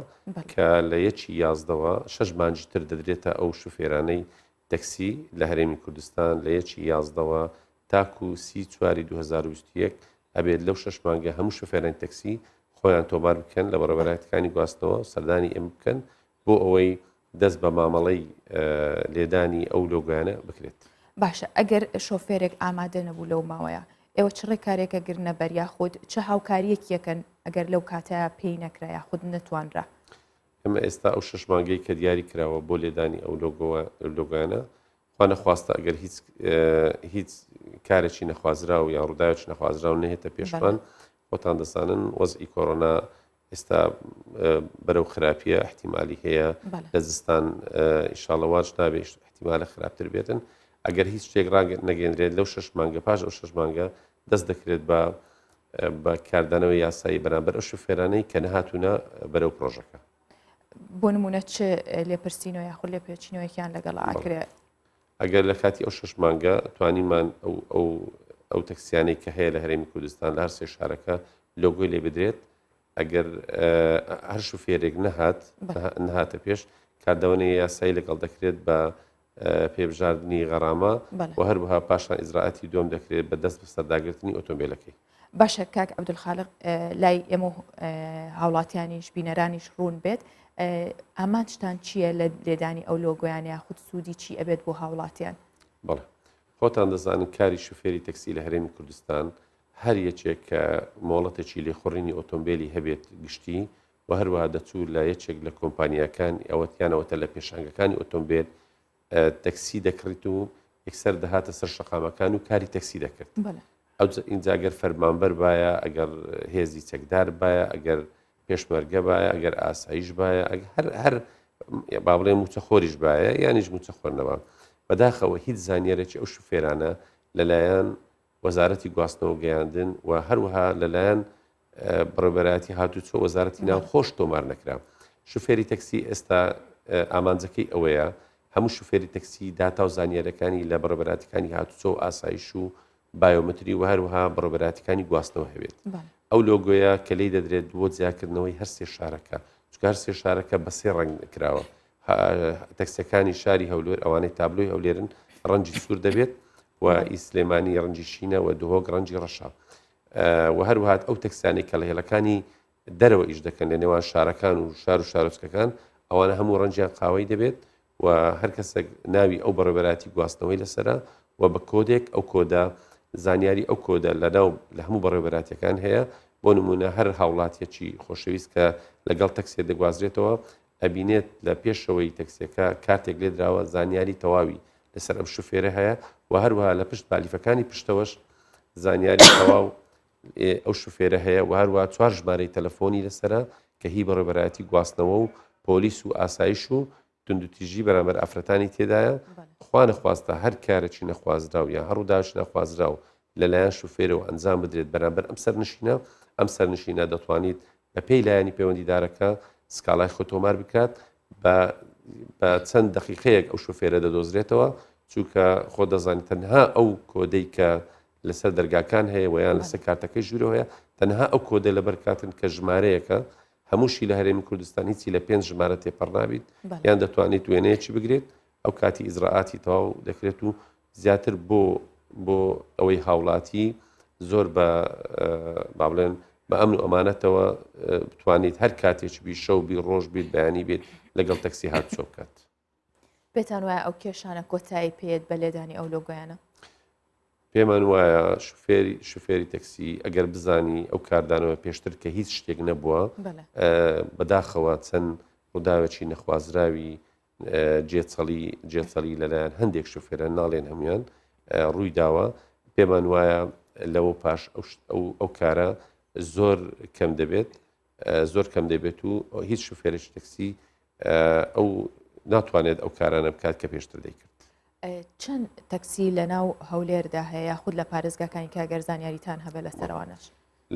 S5: کە لە یەکی یازدەوە 6 مانجی تر دەدرێتە ئەو شوفێرانەی تەکسی لە هەرێمی کوردستان لە یەکی یازدەوە تاکو 2021 ئەبێت لەو 6 مانگە هەموو شوفێرانی تەکسی خۆیان تۆمار بکەن لە بەڕێوەبەراتەکانی گواستنەوە سەردانی ئێمە بکەن بۆ ئەوەی دەست بە مامەڵەی لێدانی ئەو لۆگۆیانە بکرێت.
S1: باشە ئەگەر شۆفێرێک ئامادە نەبوو لەو ماوەیە ئێوە چ ڕێکارێکە گرنە بەریا خۆت چه هاوکاریەکیەکەن ئەگەر لەو کاتەیە پێی نەکرایە خود نەتوانرا؟
S5: ئەمە ئێستا ئەو 6 مانگەی کە دیاری کراوە بۆ لێدانی ئەو لۆگۆیانە خوا نەخواستە ئەگەر هیچ کارێکی نەخوازرا و یان ڕووداوێکی نەخوازرا و نەهێتە پێشمان خۆتان دەزانن وەزئی کۆڕۆنا ئێستا بەرەو خراپیە احتیمالی هەیە لە زستان ئینشاڵڵا واج نابێ احتیمالە خراپتر بێتن ئەگەر هیچ شتێک نەگەێنرێت لەو 6 مانگە پاش ئەو 6 مانگە دەست دەکرێت بە کاردانەوەی یاسایی بەرامبەر ئەو شوفێرانەی کە نەهاتوونە بەرەو پرۆژەکە.
S1: بۆ نمونە چ لێپرسینەوە یاخود لێپێچینەوەیان لەگەڵ ئاکرێت؟
S5: ئەگەر لە کاتی ئەو 6 مانگە توانیمان ئەو تەکسیانەی کە هەیە لە هەرێمی کوردستان لە هەر سێ شارەکە لۆگۆی لێ بدرێت ئەگەر هەر شوفێرێک نەهاتە پێش کاردەوەنەی یاسایی لەگەڵ دەکرێت بە پێبژاردننی غەرامە و هەروەها پاشان ئیزراعەتی دوم دەکرێت بە دەست بە سەرداگرتنی ئۆتۆمبیلەکەی.
S1: باشە کاک عەبدولخالق لای ئێمە هاوڵاتیانیش بینەرانیش ڕوون بێت ئامانجتان چییە لە لێدانی ئەو لۆگۆیان یاخود سوودی چی ئەبێت بۆ هاوڵاتیان؟
S5: بەڵێ خۆتان دەزانن کاری شوفێری تەکسی لە هەرێمی کوردستان هەر یەکێک کە مۆڵەتێکی لێخوڕینی ئۆتۆمبیلی هەبێت گشتی و هەروەها دەچوو لە یەکێک لە کۆمپانیەکان ئەوەتیانەوەتە لە پێشانگەکانی ئۆتۆمبیل تەکسی دەکڕیت و یەکسەر دەهاتە سەر شەقامەکان و کاری تەکسی دەکرد. ئەو اینجا ئەگەر فەرمانبەر باە ئەگەر هێزی چەکدار باە ئەگەر پێشمەرگە باە ئەگەر ئاسایش باە هەر با بڵێ موچەخۆریش باە یانیش موچەخۆرنەوە بەداخەوە هیچ زانیارێکی ئەو شوفێرانە لەلایەن وەزارەتی گواستنەوە گەیاندن و هەروەها لەلایەن بەڕێوەبەراتی هاتوچۆ وەزارەتی ناوخۆش تۆمار نەکرا. شوفێری تەکسی ئێستا ئامانجەکەی ئەوەیە هەموو شوفێری تەکسی داتا و زانیاریەکانی لە بەڕێوەبەراتەکانی هاتوچۆ و ئاسایش و بایۆمەتری و هەروەها بەڕێوەبەراتەکانی گواستنەوە هەبێت. ئەو لۆگۆیە کە لی دەدرێت بۆ جیاکردنەوەی هەر سێ شارەکە، چونکە هەر سێ شارەکە بە سێ ڕەنگ کراوە. تەکسیەکانی شاری هەولێر ئەوانەی تابلۆی هەولێرن ڕەنجی سوور دەبێت و ئیسلێمانی ڕەنجی شینە و دهۆک ڕەنجی ڕەشە. و هەروەها ئەو تەکسیانێک کە لە هێڵەکانی دەرەوە ئیش دەکەن لە نێوان شارەکان و شار و شارۆچکەکان ئەوانە هەموو ڕەنجیان قاوەی دەبێت و هەر کەسێک ناوی ئەو بەڕێوەبەراتی گواستنەوەی لەسرە و بە کۆدێک ئەو کۆدا زانیاری ئەو کۆدە لە هەموو بەڕێوەبەراتیەکان هەیە. بۆ نمونە هەر هاوڵاتیەکی خۆشەویست کە لەگەڵ تەکسێ دەگوازرێتەوە ئەبینێت لە پێشەوەی تەکسیەکە کاتێک لێ درراوە زانیاری تەواوی لەسەر ئەم شوفێرە هەیە و هەروەها لە پشت بالیفەکانی پشتەوەش زانیاری تەواو ئەو شوفێرە هەیە و هەروە 4 ژمارەی تەلەفۆنی لەسرە کە هی بەڕێوەبەراتی گواستنەوە و پۆلیس و ئاسایش و توندوتیژی بەرامبەر ئافرەتانی تێدایە. خوا نەخواستە هەر کارێکی نەخوازراو یان هەڕووداوش نەخوازراو لەلایەن شوفێرەوە ئەنجام بدرێت بەرامبەر ئەم سەرنشینە، ئەم سەرنشینە دەتوانیت بە پێی لایەنی پەیوەندیدارەکە سکاڵای خۆتۆمار بکات بە چەند دەقیقەیەک ئەو شوفێرە دەدۆزرێتەوە، چونکە خۆ دەزانێت تەنها ئەو کۆدەی کە لەسەر دەرگاکان هەیە و یان لەسەر کارتەکەی ژوورەوە هەیە تەنها ئەو کۆدە لەبەرکاتن کە ژمارەیەکە هەمووشی لە هەرێمی کوردستان هیچی لە 5 ژمارە تێپەڕ نابیت یان دەتوانێت وێنەیەکی بگرێت ئەو کاتی ئیزراعاتی تەواو دەکرێت و زیاتر بۆ ئەوەی هاوڵاتی زۆر با بڵێن بە ئەمن و ئەمانەتەوە بتوانیت هەر کاتێکی بی شەو بی ڕۆژ بیت بەیانی بێت لەگەڵ تەکسی هاتوچۆ بکات.
S1: پێتان وایە ئەو کێشانە کۆتایی پێت بە لێدانی ئەو لۆگۆیانە؟
S5: پێمان وایە شوفێری تەکسی ئەگەر بزانی ئەو کاردانەوە پێشتر کە هیچ شتێک نەبووە بەداخەوە چەند ڕووداوێکی نەخوازراوی جێچەڵی لەلایەن هەندێک شوفێرە ناڵێن هەمویان ڕووی داوە، پێمان وایە لەوە پاش ئەو کارە زۆر کەم دەبێت و هیچ شوفێرێکی تەکسی ئەو ناتوانێت ئەو کارانە بکات کە پێشتر دەیکرد.
S1: چەند تەکسی لە ناو هەولێردا هەیە خود لە پارێزگاکانی کاگەر زانیاریتان هەبێ لەسەرەوانش؟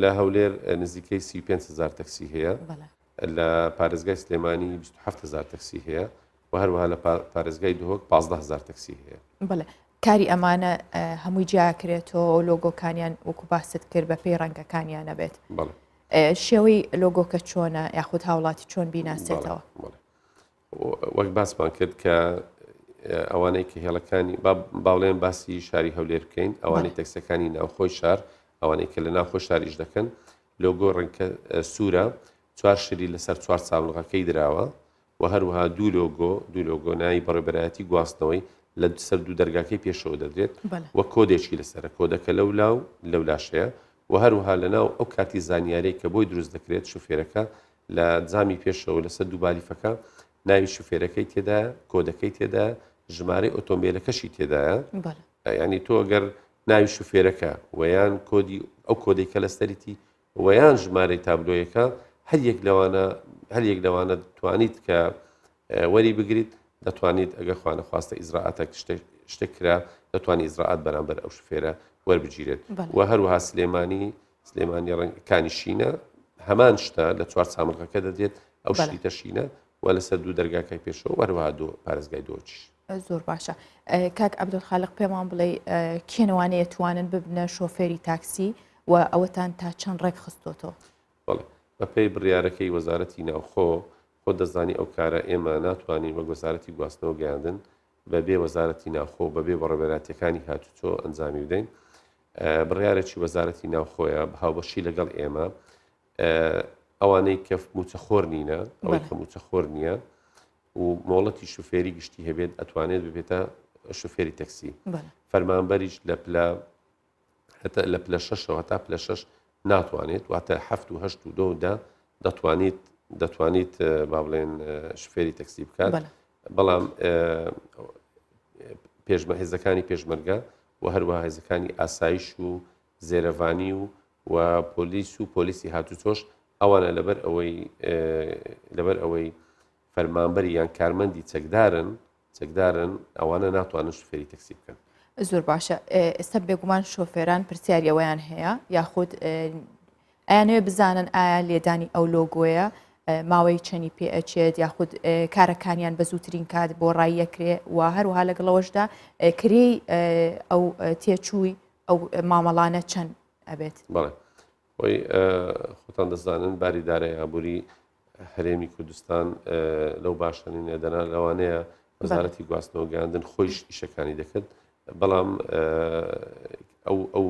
S5: لە هەولێر نزیکەی 35,000 تەکسی هەیە، لە پارێزگای سلێمانی 27,000 تەکسی هەیە و هەروەها لە پارێزگای دهۆک 15,000 تەکسی هەیە.
S1: بڵێ کاری ئەمانە هەمووی جیاکرێتەوە لۆگۆکانیان وەکو باست کرد بە پێی ڕەنگەکانیان نەبێت. شێوەی لۆگۆکە چۆنە یاخود هاوڵاتی چۆن بیناسێتەوە؟
S5: وەک باسمان کرد کە ئەوانەی کە هێڵەکانی باڵێن باسی شاری هەولێر بکەین، ئەوانەی تەکسەکانی ناوخۆی شار ئەوانەی کە لە ناوخۆی شاریش دەکەن لۆگۆ ڕەنگە سوورە 4 شری لەسەر 4 چاڵغەکەی دراوە و هەروەها دوو لۆگۆ ناوی بەڕێوەبەرایەتی گواستنەوەی لە سەر دوو دەرگاکەی پێشەوە دەدرێت و کۆدێکی لەسەرە کۆدەکە لەو لاشەیە و هەروەها لەناو ئەو کاتی زانیارەی کە بۆی دروست دەکرێت شوفێرەکە لە جامی پێشەوە لەسەر دوو بالیفەکە ناوی شوفێرەکەی تێدا کۆدەکەی تێدا ژمارەی ئۆتۆمبیلەکەشی تێدایە. ینی تۆ ئەگەر ناوی شوفێرەکە ویان کۆدی ئەو کۆدەی کە لەستەریتی ویان ژمارەی تابلۆیەکە هەر یەک لەوانە دەتوانیت کە وەری بگریت، دەتوانیت ئەگەر خوانە خواستە ئیزراعاتێک شتێک کرا دەتوانانی ئیزراعات بەرامبەر ئەو شوفێرە وەربگیرێت و هەروەها سلێمانی ڕەنگەکانی شینە هەمان شتە لە 4 چامرغەکە دەدێت ئەو شتیتە شینە و لەسەر دوو دەرگاکەی پێشەوە وەروەها پارێزگای دۆچیش.
S1: زۆر باشە. کاک عەبدولخالق پێمان بڵێ کێنەوانەیە توانن ببنە شۆفێری تاکسی و ئەوەتان تا چەند ڕێک خستۆتەوە؟
S5: بەڵێ بەپێی بڕیارەکەی وەزارەتی ناوخۆ خۆ دەزانی ئەو کارە ئێمە ناتوانین وەک وەزارەتی گواستنەوە گەیاندن بەبێ وەزارەتی ناوخۆ بەبێ بەڕێوەبەراتیەکانی هاتوچۆ ئەنجامی بدەین. بڕیارێکی وەزارەتی ناوخۆیە بەهاوبەشی لەگەڵ ئێمە ئەوانەی کە موچەخۆر نینە ئەوەی کە موچەخۆر نییە و مۆڵەتی شوفێری گشتی هەبێت ئەتوانێت ببێتە شوفێری تەکسی. فەرمانبەریش لە پلە 6 هەتا پلە 6 ناتوانێت واتە 7 و 8 و 2 دەتوانیت با بڵێن شوفێری تەکسی بکات، بەڵام هێزەکانی پێشمەرگە و هەروەها هێزەکانی ئاسایش و زێرەڤانی و پۆلیسی هاتوچۆش ئەوانە لەبەر ئەوەی فەرمانبەری یان کارمەندی چەکدارن ئەوانە ناتوانن شوفێری تەکسی بکەن.
S1: زۆر باشە. ئێستا بێگومان شۆفێران پرسیاریەوەیان هەیە یاخود ئەیانەوێ بزانن ئایا لێدانی ئەو لۆگۆیە ماوەی چەنی پێ ئەچێت یاخود کارەکانیان بە زووترین کات بۆ ڕایەکرێ و هەروها لەگەڵەوەشدا کرێی ئەو تێچووی ئەو مامەڵانە چەند ئەبێت.
S5: بەڵێ خۆی خۆتان دەزانن باری دارایی ئابووری هەرێمی کوردستان لەو باشترین نێدەنا لەوانەیە وەزارەتی گواستنەوە گەاندن خۆیش ئیشەکانی دەکرد بەڵام ئەو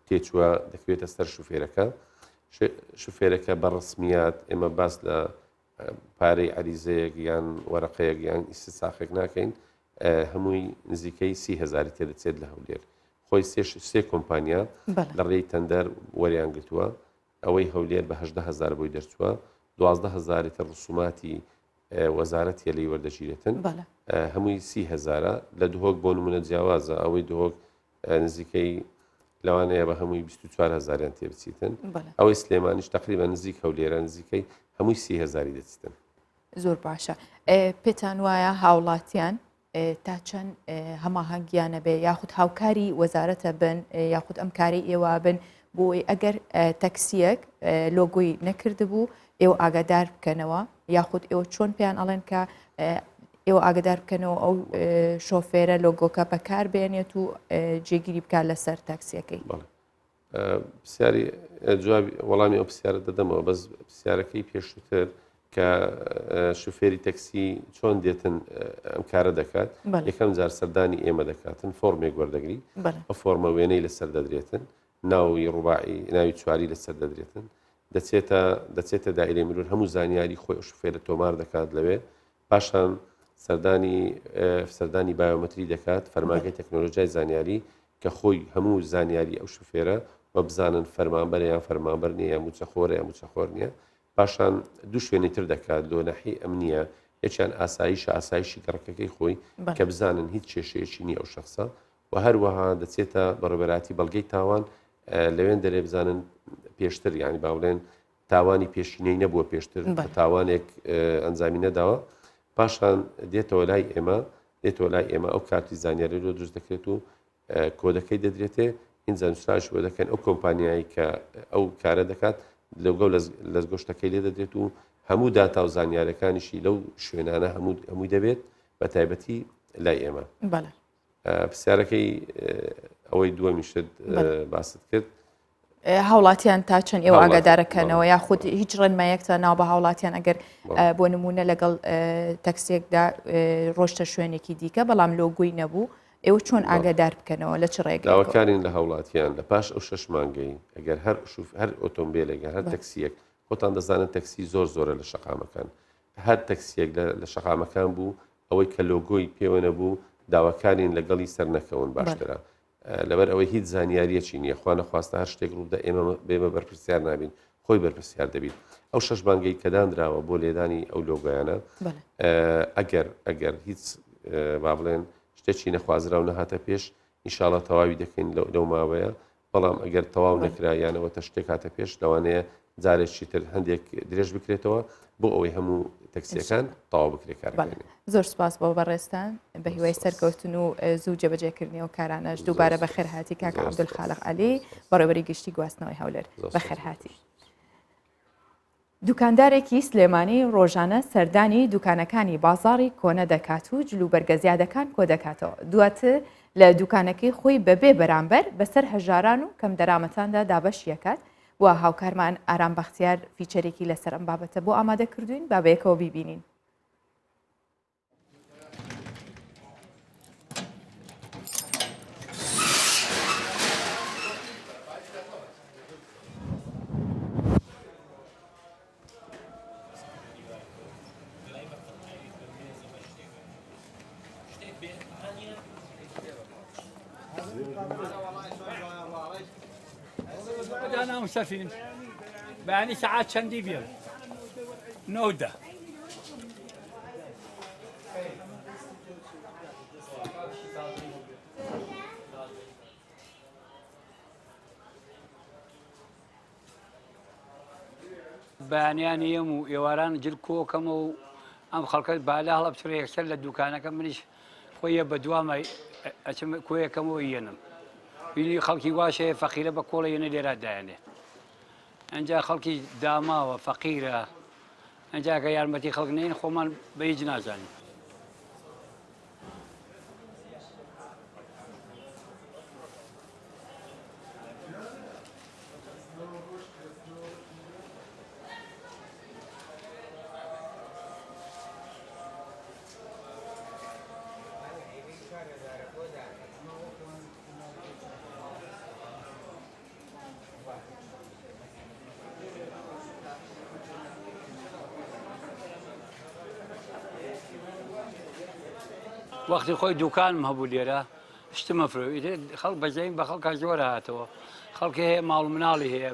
S5: تێچووە دەکوێتە سەر شوفێرەکە شوفێرەکە بە ڕسمیات ئێمە باس لە پارەی عریزەیەک یان وەرەقەیەک یان ئیسساخێک ناکەین هەمووی نزیکەی 30,000 تێدەچێت لە هەولێر خۆی سێ کۆمپانیا لە ڕێی تەندەر وەریان گرتووە ئەوەی هەولێر بە 18,000 بۆی دەرچووە 12,000 تر ڕسوماتی وەزارەت هێلەی وەردەگیرێتن هەمووی 30,000 لە دهۆک بۆ نمونە جیاوازە ئەوەی دهۆک نزیکەی لەوانەیە بە هەمووی 24,000 تێبچیتن ئەوەی سلێمانیش تقریبا نزیک هەولێرە نزیکەی هەمووی 30,000 دەچیتن.
S1: زۆر باشە پێتان وایە هاوڵاتیان تا چەند هەماهەنگیانە بێ یاخود هاوکاری وەزارەتە بن یاخود ئەم کاری ئێوە بن بۆی ئەگەر تەکسیەک لۆگۆی نەکردبوو ئێوە ئاگادار بکەنەوە یاخود ئێوە چۆن پێیان ئەڵێن کە ئێوە ئاگدار بکەنەوە ئەو شۆفێرە لۆگۆکە بەکار بێنێت و جێگیری بکات لەسەر تاکسیەکەی.
S5: پرسیاری جوابی وەڵامی ئەو پرسیارە دەدەمەوە بەس پرسیارەکەی پێشووتر کە شوفێری تەکسی چۆن دێتن ئەم کارە دەکات یەکەم جار سەردانی ئێمە دەکاتن فۆرمێک وەردەگری ئەو فۆرمە وێنەی لەسەر دەدرێتن ناوی ڕوباعی ناوی چواری لەسەر دەدرێتن دەچێتە دائیرەی مرور هەموو زانیاری خۆی ئەو شوفێرە تۆمار دەکات لەوێ پاشان سەردانی بایۆمەتری دەکات فەرمانگەی تەکنۆلۆژیای زانیاری کە خۆی هەموو زانیاری ئەو شوفێرە وە بزانن فەرمانبەرە یان فەرمانبەر نیە یان موچەخۆرە یان موچەخۆر نییە پاشان دوو شوێنی تر دەکات لۆ نەحی ئەمنیە یەکیان ئاسایشی گەڕەکەکەی خۆی کە بزانن هیچ کێشەیەکی نیە ئەو شخصە و هەروەها دەچێتە بەڕێوەبەراتی بەڵگەی تاوان لەوێن دەرێ بزانن پێشتر یانی باڵێن تاوانی پێشینەی نەبووە پێشتر تاوانێک ئەنجامی نەداوە پاشان دێتەوە لای ئێمە ئەو کارتی زانیاری لۆ دروست دەکرێت و کۆدەکەی دەدرێتێ ئینجا نووسراش بۆ دەکەن ئەو کۆمپانیایی کە ئەو کارە دەکات لەگەڵ لە گۆشتەکەی لێ دەدرێت و هەموو داتا و زانیارەکانیشی لەو شوێنانە هەمووی دەبێت بە تایبەتی لای ئێمە. پرسیارەکەی ئەوەی دووەمیشت باست کرد
S1: هاوڵاتیان تا چەند ئێوە ئاگادارەکەنەوە یاخود هیچ ڕێنمایەکتە ناو بە هاوڵاتیان ئەگەر بۆ نمونە لەگەڵ تەکسێکدا ڕۆشتە شوێنێکی دیکە بەڵام لۆگوی نەبوو ئێوە چۆن ئاگادار بکەنەوە لە چ ڕێگە
S5: داواکارین لە هاوڵاتیان لە پاش ئەو 6 مانگەی ئەگەر هەر ئۆتۆمبیلێک هەر تەکسیەک خۆتان دەزانن تەکسی زۆرە لە شەقامەکان هەر تەکسیەک لە شەقامەکان بوو ئەوەی کە لۆگۆی پێوە نەبوو داواکارین لەگەڵی سەر نەکەون باشترە لەبەر ئەوەی هیچ زانیاریەکی نییە خوا نەخواستە هەر شتێک ڕوودا ئێمە بەرپرسیار نابین خۆی بەرپرسیار دەبیت ئەو 6 مانگەی کە دانراوە بۆ لێدانی ئەو لۆگۆیانە ئەگەر هیچ با بڵێن شتێکی نەخوازرا و نەهاتە پێش ئینشاڵڵا تەواوی دەکەین لەو ماوەیە بەڵام ئەگەر تەواو نەکرایانەوە تە شتێک هاتە پێش لەوانەیە جارێکی تر هەندێک درێژ بکرێتەوە بۆ ئەوەی هەموو تەکسیەکان تەواو بکرێت کارەکەی.
S1: زۆر سپاس بۆ بەڕێستان بە هیوای سەرکەوتن و زوو جێبەجێکردنی و کارانەش دووبارە بەخێر هاتی کاکە عەبدولخالق عەلی بەڕێوەبەری گشتی گواستنەوەی هەولێر بەخێر هاتی. دوکاندارێکی سلێمانی ڕۆژانە سەردانی دوکانەکانی بازاڕی کۆنە دەکات و جلوبەرگەزیادەکان کۆ دەکاتەوە دواتر لە دوکانەکەی خۆی بەبێ بەرامبەر بەسەر هەژاران و کەم دەرامەتاندا دابەشیەکات و هاوکارمان ئارام بەختیار فیچەرێکی لەسەر ئەم بابەتە بۆ ئامادە کردوین با بەیەکەوە بیبینین.
S6: أنا مسافرين بعني ساعات شندي بيل نودة بانيان يمو يواران جلكو كمو أم خلقت بالا هلا بشري يكسر للدكانة كمنيش خويا بدوامة كويا كمو ينم بيني خلقي واشة فقيرة بقولة ينادي راد يعني أنجا خلقي داما وفقيرة ئەجاکە یارمەتی خەڵک نین خۆمان بە هیچ نازانین. وەختی خۆی دوکانم هەبوو لێرە شتمە فرۆ خەڵک بەجێین بە خەڵکە زۆر هاتەوە خەڵکی هەیە ماڵ مناڵی هەیە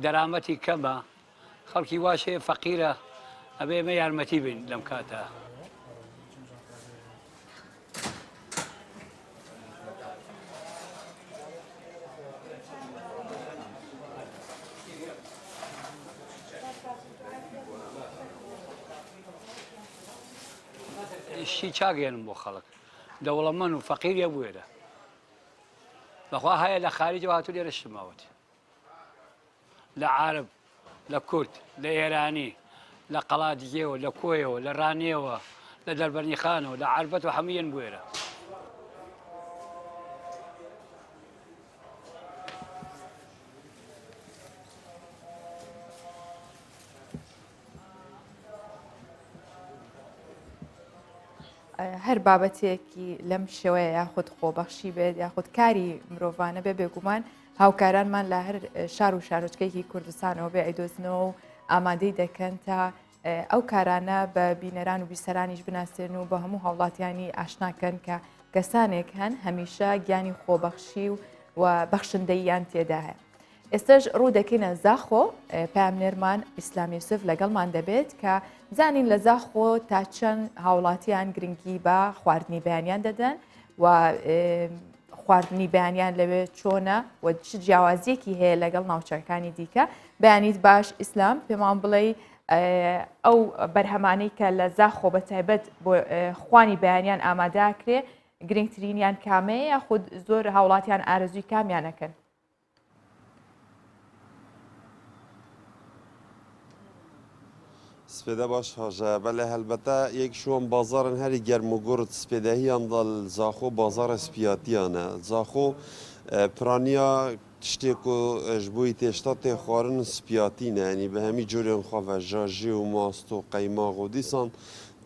S6: دەرامەتی کەمە خەڵکی واش هەیە فەقیرە ئەبێ ئێمە یارمەتی بین لەم کاتە. شی چاگەێنم بۆ خەڵک دەوڵەمەند و فەقیریە بوێرە بەخوا هەیە لە خارجەوە هاتوو لێرە شتماوەت لە عارب لە کورد لە ئێرانی لە قەڵاتجێەوە لە کۆیەوە لە ڕانێەوە لە دەربەرنیخانەوە لە عربەت و هەموویان بوێرە.
S1: هەر بابەتێکی لەم شێوەیە یاخود خۆبەخشی بێت یاخود کاری مرۆڤانە بێ بێگومان هاوکارانمان لە هەر شار و شارۆچکەیەکی کوردستانەوە بێ ئەیدۆزنەوە و ئامادەی دەکەن تا ئەو کارانە بە بینەران و بیسەرانیش بناسێن و بە هەموو هاوڵاتیانی ئاشناکەن کە کەسانێک هەن هەمیشە گیانی خۆبەخشی و بەخشندەییان تێدا هەیە. ئێستش ڕوو دەکەینە زاخۆ پامنێرمان ئیسلام یوسف لەگەڵمان دەبێت کە زانین لە زاخۆ تا چەند هاوڵاتیان گرنگی بە خواردنی بەیانیان دەدەن و خواردنی بەیانیان لەوێ چۆنە و چ جیاوازیەکی هەیە لەگەڵ ناوچەکانی دیکە. بەیانیت باش ئیسلام پێمان بڵێ ئەو بەرهەمانەی کە لە زاخۆ بە تایبەت بۆ خوانی بەیانیان ئامادەکرێ گرنگترینیان کامەیە یاخود زۆر هاوڵاتیان ئارەزووی کامیانەکەن؟
S7: سپێدا باش هاژە بەلێ هەلبەتە یەک شوۆن بازارن هەری گەرم و گورت سپێدەهیان دڵ زاخۆ بازارە سپیاتیانە زاخۆ پرانیا تشتێک و ji بۆی تێشتا تێ xwarin spiyatîne yanî bi hemî corên xwe ve jajî û mast û qeymaq û dîsan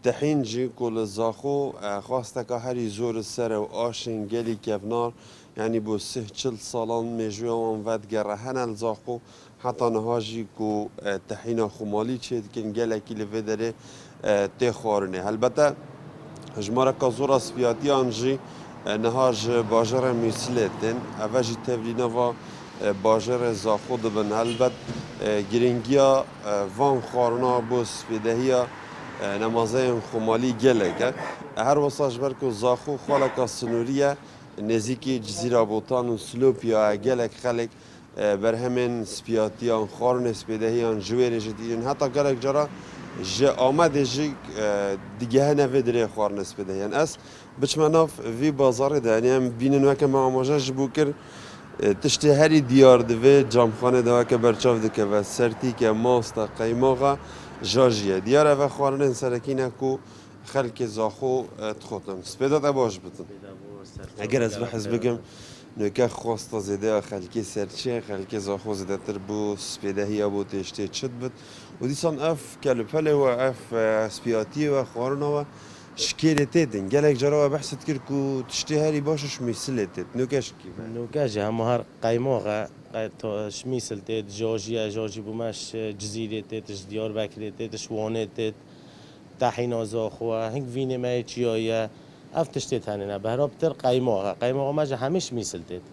S7: tehîn jî ku li zaxo xwasteka herî zor li ser ew aşên gelî kevnar yanî bo 40 salan mêjûya wan vedgere hene li zaxo heta niha jî ku tehîna xumalî çê dikin gelekî li vê derê tê xwarinê helbete hijmareka zora spiyatiyan jî niha ji bajara Mîsilê tên ev jî tevlînava bajarê zaxo dibin helbet giringiya van xwarina bo spêdehiya nemazeyên xumalî gelek e her wisa ji ber ku zaxo xwaleka sinûrî ye nêzîkî Cizîra Botan û Silopya gelek xelek berhemên spiyatiyan xwarinê spêdehiyan ji wêrê jî dînin heta gelek cara ji Amedê jî digehene vê dirê xwarinê spêdehiyan ez biçime nav vî bazarê de em bînin weke me amaje ji bû kir tiştê herî diyar divê camxanê de weke berçav dike ve sertîke masta qeymaxa jajiye diyar ev xwarinên serekî ne ku xelkê zaxo dixotin spêda te baş bitin eger ez bihez bikim nûke xwasta zêdeya xelkê serçe xelkê zaxo zêdetir bû spêdehiya bû têştê çit bit û dîsan ev kelipelê we ev spiyatiyê we xwarina we شکێرێ تێدن gelek cara we behset kir ku tiştê herî baş şmîsilê têt nûke şikî
S8: نوکەژە هەموو هەر قایمۆغە شمیسل تێت ژۆژیە ژۆژی بوومەش جزیرێ تێتش دیاربەکرێ تێتش وانێ تێت تاحینا زاخۆوە هەنگ vînêmeyê çiyayê ev tiştê tenêne behra pitir qeymaxa qeymaxa me ji hemî şmîsil têt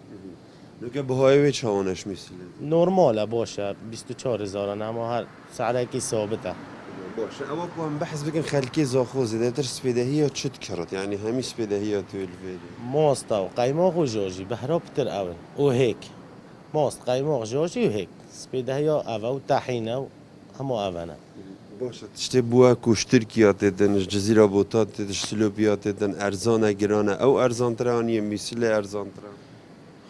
S7: nûke bihayê wê çawan e şmîsilê
S8: normal e baş e 24 zaran ama her sarekî sabit e
S7: باش اما ku em behs bikin xelkê zaxo zêdetir spêdehiya çi dikirit yanî hemî spêdehiya tu li vê
S8: ماست و قیماق و جاجی بهرا پتر اون و هیک ماست قیماق جاجی و هیک سپیده یا او و تحینه و همه اونه
S7: باشه tiştê bûye ku ji Tirkiya têdin ji Cizîra Botan têdin ji Silopya têdin erzane girane ew erzantir e anî Mîsilê erzantir e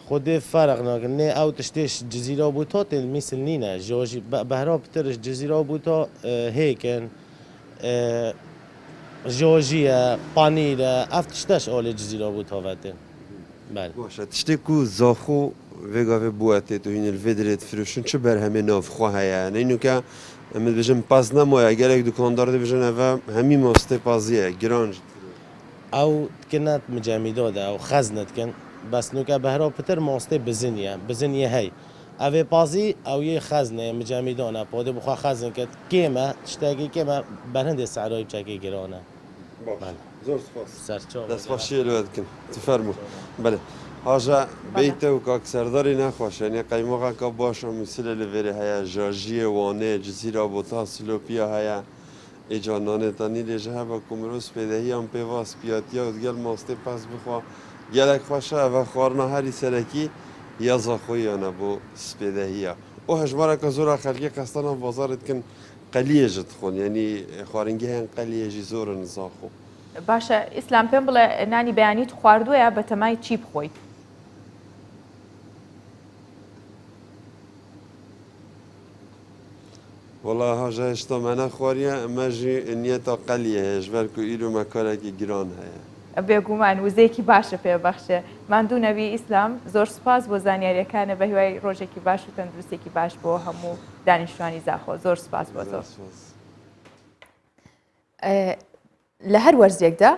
S8: خودێ فارق ناکەن نێ ئەو تشتێش جززیرا بوو تا تێ میسل نینە ژۆژی بەهرا پترش جززیرا بوو تا هێکن ژۆژیە پانیرە ئەف تشتەش ئۆلێ جززیرا بوو تاڤەتن
S7: باشە تشتێک و زاخۆ vêgavê buetê tu hînê li vê dirê difirûşin çi berhemê navxwe heye neynuke em dibêjin paz nemoye gelek dukandar dibêjin ev hemî mastê pazî ye giran ji
S8: ئەو تکنات مجامیدۆدا ئەو خەزنتکن بەسنوکە بەهرا پتر ماستێ بزنیە هەی ئەوێ پازی ئەو یê خەزنێ مجامیدۆنا پۆدە بخوا خەزن کرد کێمە شتێکی کێمە بەرهەندێ سعرۆی بچەکەی گرانە
S7: زۆر دەستخۆشیە لێ dikin tu fermû belê haja beyte û kak serdarî nexweşenê qeymoxeka baş a Mwîsilê li vêrê heye jajiyê wanê cizîra bota silopiya heye ê cananêtanî lê ji heva ku mirov spêdehiyan pêva spiyatiya û digel mastê pez bixwa gelek xweş e ev xwarina herî serekî ya zaxoyiyan e bo spêdehiya û hejmareka zor a xelkê qestana bazarê dikin qeliyê ji dixwin yanî xwaringehên qeliyê jî zor in zaxo
S1: باشە ئیسلام پێم بڵێ نانی بەیانیت خواردووە بە تەمای چی بخۆیت؟
S7: وڵا هەژە هێشتا me nexwariye me jî niyeta qeliyê heye ji ber ku îro me karekî giran heye
S1: بێگومان وزەیەکی باشە پێبەخشێ ماندوو نەبی ئیسلام زۆر سوپاس بۆ زانیاریەکانە بە هیوای ڕۆژێکی باش و تەندروستێکی باش بۆ هەموو دانیشتوانی زاخۆ زۆر سوپاس بۆ زۆر لە هەر وەرزێکدا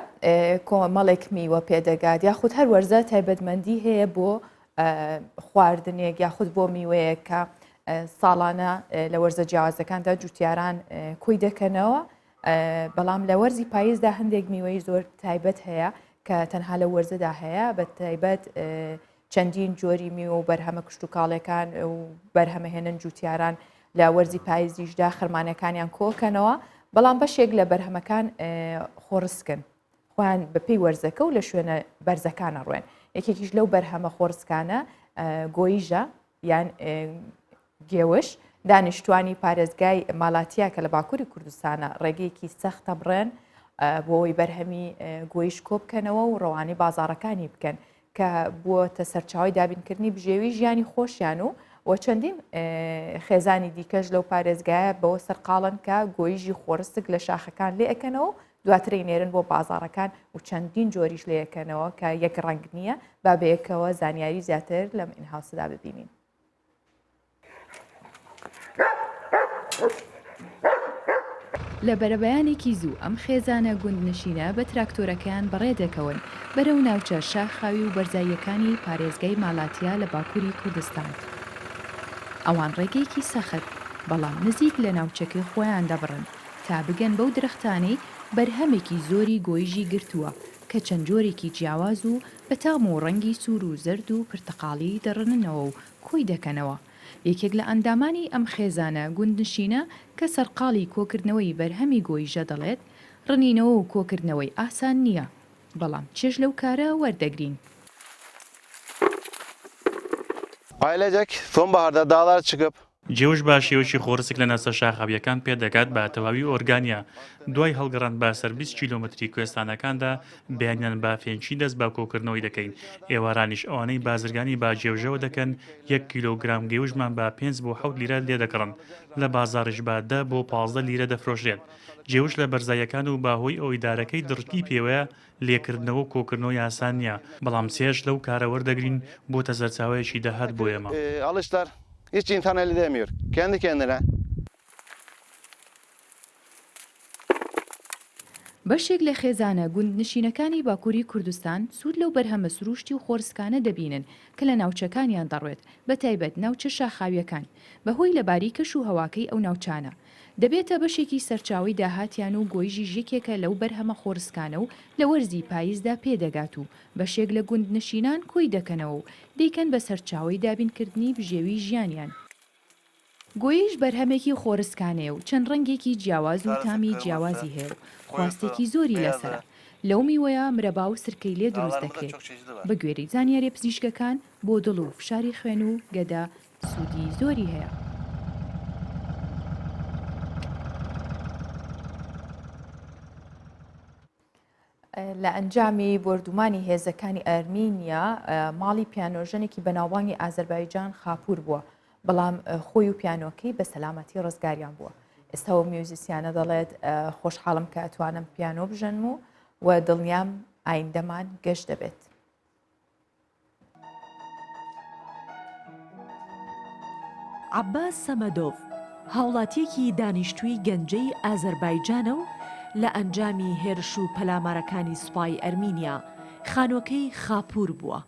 S1: کۆمەڵێک میوە پێدەگات یاخود هەر وەرزە تایبەتمەندی هەیە بۆ خواردنێک یاخود بۆ میوەیەک کە ساڵانە لە وەرزە جیاوازەکاندا جوتیاران کۆی دەکەنەوە بەڵام لە وەرزی پاییزدا هەندێک میوەی زۆر تایبەت هەیە کە تەنها لە وەرزەدا هەیە بە تایبەت چەندین جۆری میوە و بەرهەمە کشت و کاڵەکان و بەرهەمەهێنن جوتیاران لە وەرزی پاییزیشدا خەرمانەکانیان کۆکەنەوە بەڵام بەشێک لە بەرهەمەکان خۆڕسکن خۆیان بەپێی وەرزەکە و لە شوێنە بەرزەکانە ڕوێن یەکێکیش لەو بەرهەمە خۆڕسکانە گۆیژە یان گێوش دانیشتوانی پارێزگای ماڵاتیا کە لە باکووری کوردستانە ڕێگەیەکی سەختە بڕێن بۆی بەرهەمی گۆیش کۆ بکەنەوە و ڕەوانی بازاڕەکانی بکەن کە بووە سەرچاوی دابینکردنی بژێوی ژیانی خۆشیان و چەندین خێزانی دیکەش لەو پارێزگایە بەوە سەرقاڵن کە گۆیژی خۆرستک لە شاخەکان لێ ئەەکەنەوە دواترەی نێرن بۆ بازاڕەکان و چەندین جۆریش لێ ئەەکەنەوە کە یەک ڕنگ نییە با بەیەکەوە زانیاری زیاتر لەم ئینهاوسدا ببینین. لە بەرەبەیانێکی زوو ئەم خێزانە گوندنشینە بە تراکتۆرەکەیان بەڕێدەکەون بەرەو ناوچە شاخاوی و بەرزاییەکانی پارێزگای ماڵاتیا لە باکووری کوردستان. ئەوان ڕێگەیەکی سەخت بەڵام نزیک لە ناوچەکەی خۆیان دەبڕن تا بگەن بەو درەختانەی بەرهەمێکی زۆری گۆیژی گرتووە کە چەند جۆرێکی جیاواز و بە تام و ڕەنگی سوور و زەرد و پرتەقاڵی دەڕننەوە و کۆی دەکەنەوە. یەکێک لە ئەندامانی ئەم خێزانە گوندنشینە کە سەرقاڵی کۆکردنەوەی بەرهەمی گۆیژە دەڵێت ڕنینەوە و کۆکردنەوەی ئاسان نییە بەڵام چێژ لەو کارە وەردەگرین.
S9: Ailecek sonbaharda dağlara çıkıp
S10: جێوش با شێوەی خۆرسک لە نەسە شاخەویەکان پێدەکات بە تەواوی ئۆرگانیا دوای هەڵگەڕان بە سەر 20 کیلۆمەتری کوێستانەکاندا بەیانیان با فێنچی دەست با کۆکردنەوەی دەکەین ئێوارانیش ئەوانەی بازرگانی با جێوژەوە دەکەن 1 کیلۆگرام گێوژمان بە 5 بۆ 7 لیرە لێ دەکڕن لە بازاڕیش با 10 بۆ 15 لیرە دەفرۆشرێت. جێوش لە بەرزایەکان و باهۆی ئەوەی دارەکەی دڕکی پێوەیە لێکردنەوە و کۆکردنەوەی ئاسان نییە بەڵام سێش لەو کارە وەردەگرین بۆ تەزەرچاوەیەکی دەهات بۆ ئێمە.
S9: alışlar hiç insan elde edemiyor. Kendi kendine.
S1: بەشێک لە خێزانە گوندنشینەکانی باکووری کوردستان سوود لەو بەرهەمە سروشتی و خۆرسکانە دەبینن کە لە ناوچەکانیان دەڕوێت بە تایبەت ناوچە شاخاویەکان بەهۆی لەباری کەش و هەواکەی ئەو ناوچانە دەبێتە بەشێکی سەرچاوی داهاتیان و گۆیژی ژێکێکە لەو بەرهەمە خۆرسکانە و لە وەرزی پاییزدا پێدەگات و بەشێک لە گوندنشینان کۆی دەکەنەوە و دەیکەن بە سەرچاوی دابینکردنی بژێوی ژیانیان. گۆیش بەرهەمێکی خۆرسکانەیە و چەند ڕەنگێکی جیاواز و تامی جیاوازی هەیە و خواستێکی زۆری لەسرە. لەو میوەیە مرەبا و سرکەی لێ دروست دەکرێت بە گوێرەی زانیاری پزیشکەکان بۆ دڵ و فشاری خوێن و گەدا سوودی زۆری هەیە. لە ئەنجامی بردومانی هێزەکانی ئەرمینیا ماڵی پیانۆژنێکی بەناوبانگی ئازەربایجان خاپور بووە بەڵام خۆی و پیانۆکەی بە سەلامەتی ڕزگاریان بووە. ئێستا و میوزیسیانە دەڵێت خۆشحاڵم کە ئەتوانم پیانۆ بژەنم و دڵنیام ئایندەمان گەشت دەبێت.
S11: عەباس سەمەدۆڤ هاوڵاتیەکی دانیشتووی گەنجەی ئازەربایجانە و لە ئەنجامی هێرش و پەلامارەکانی سوپای ئەرمینیا خانۆکەی خاپور بووە.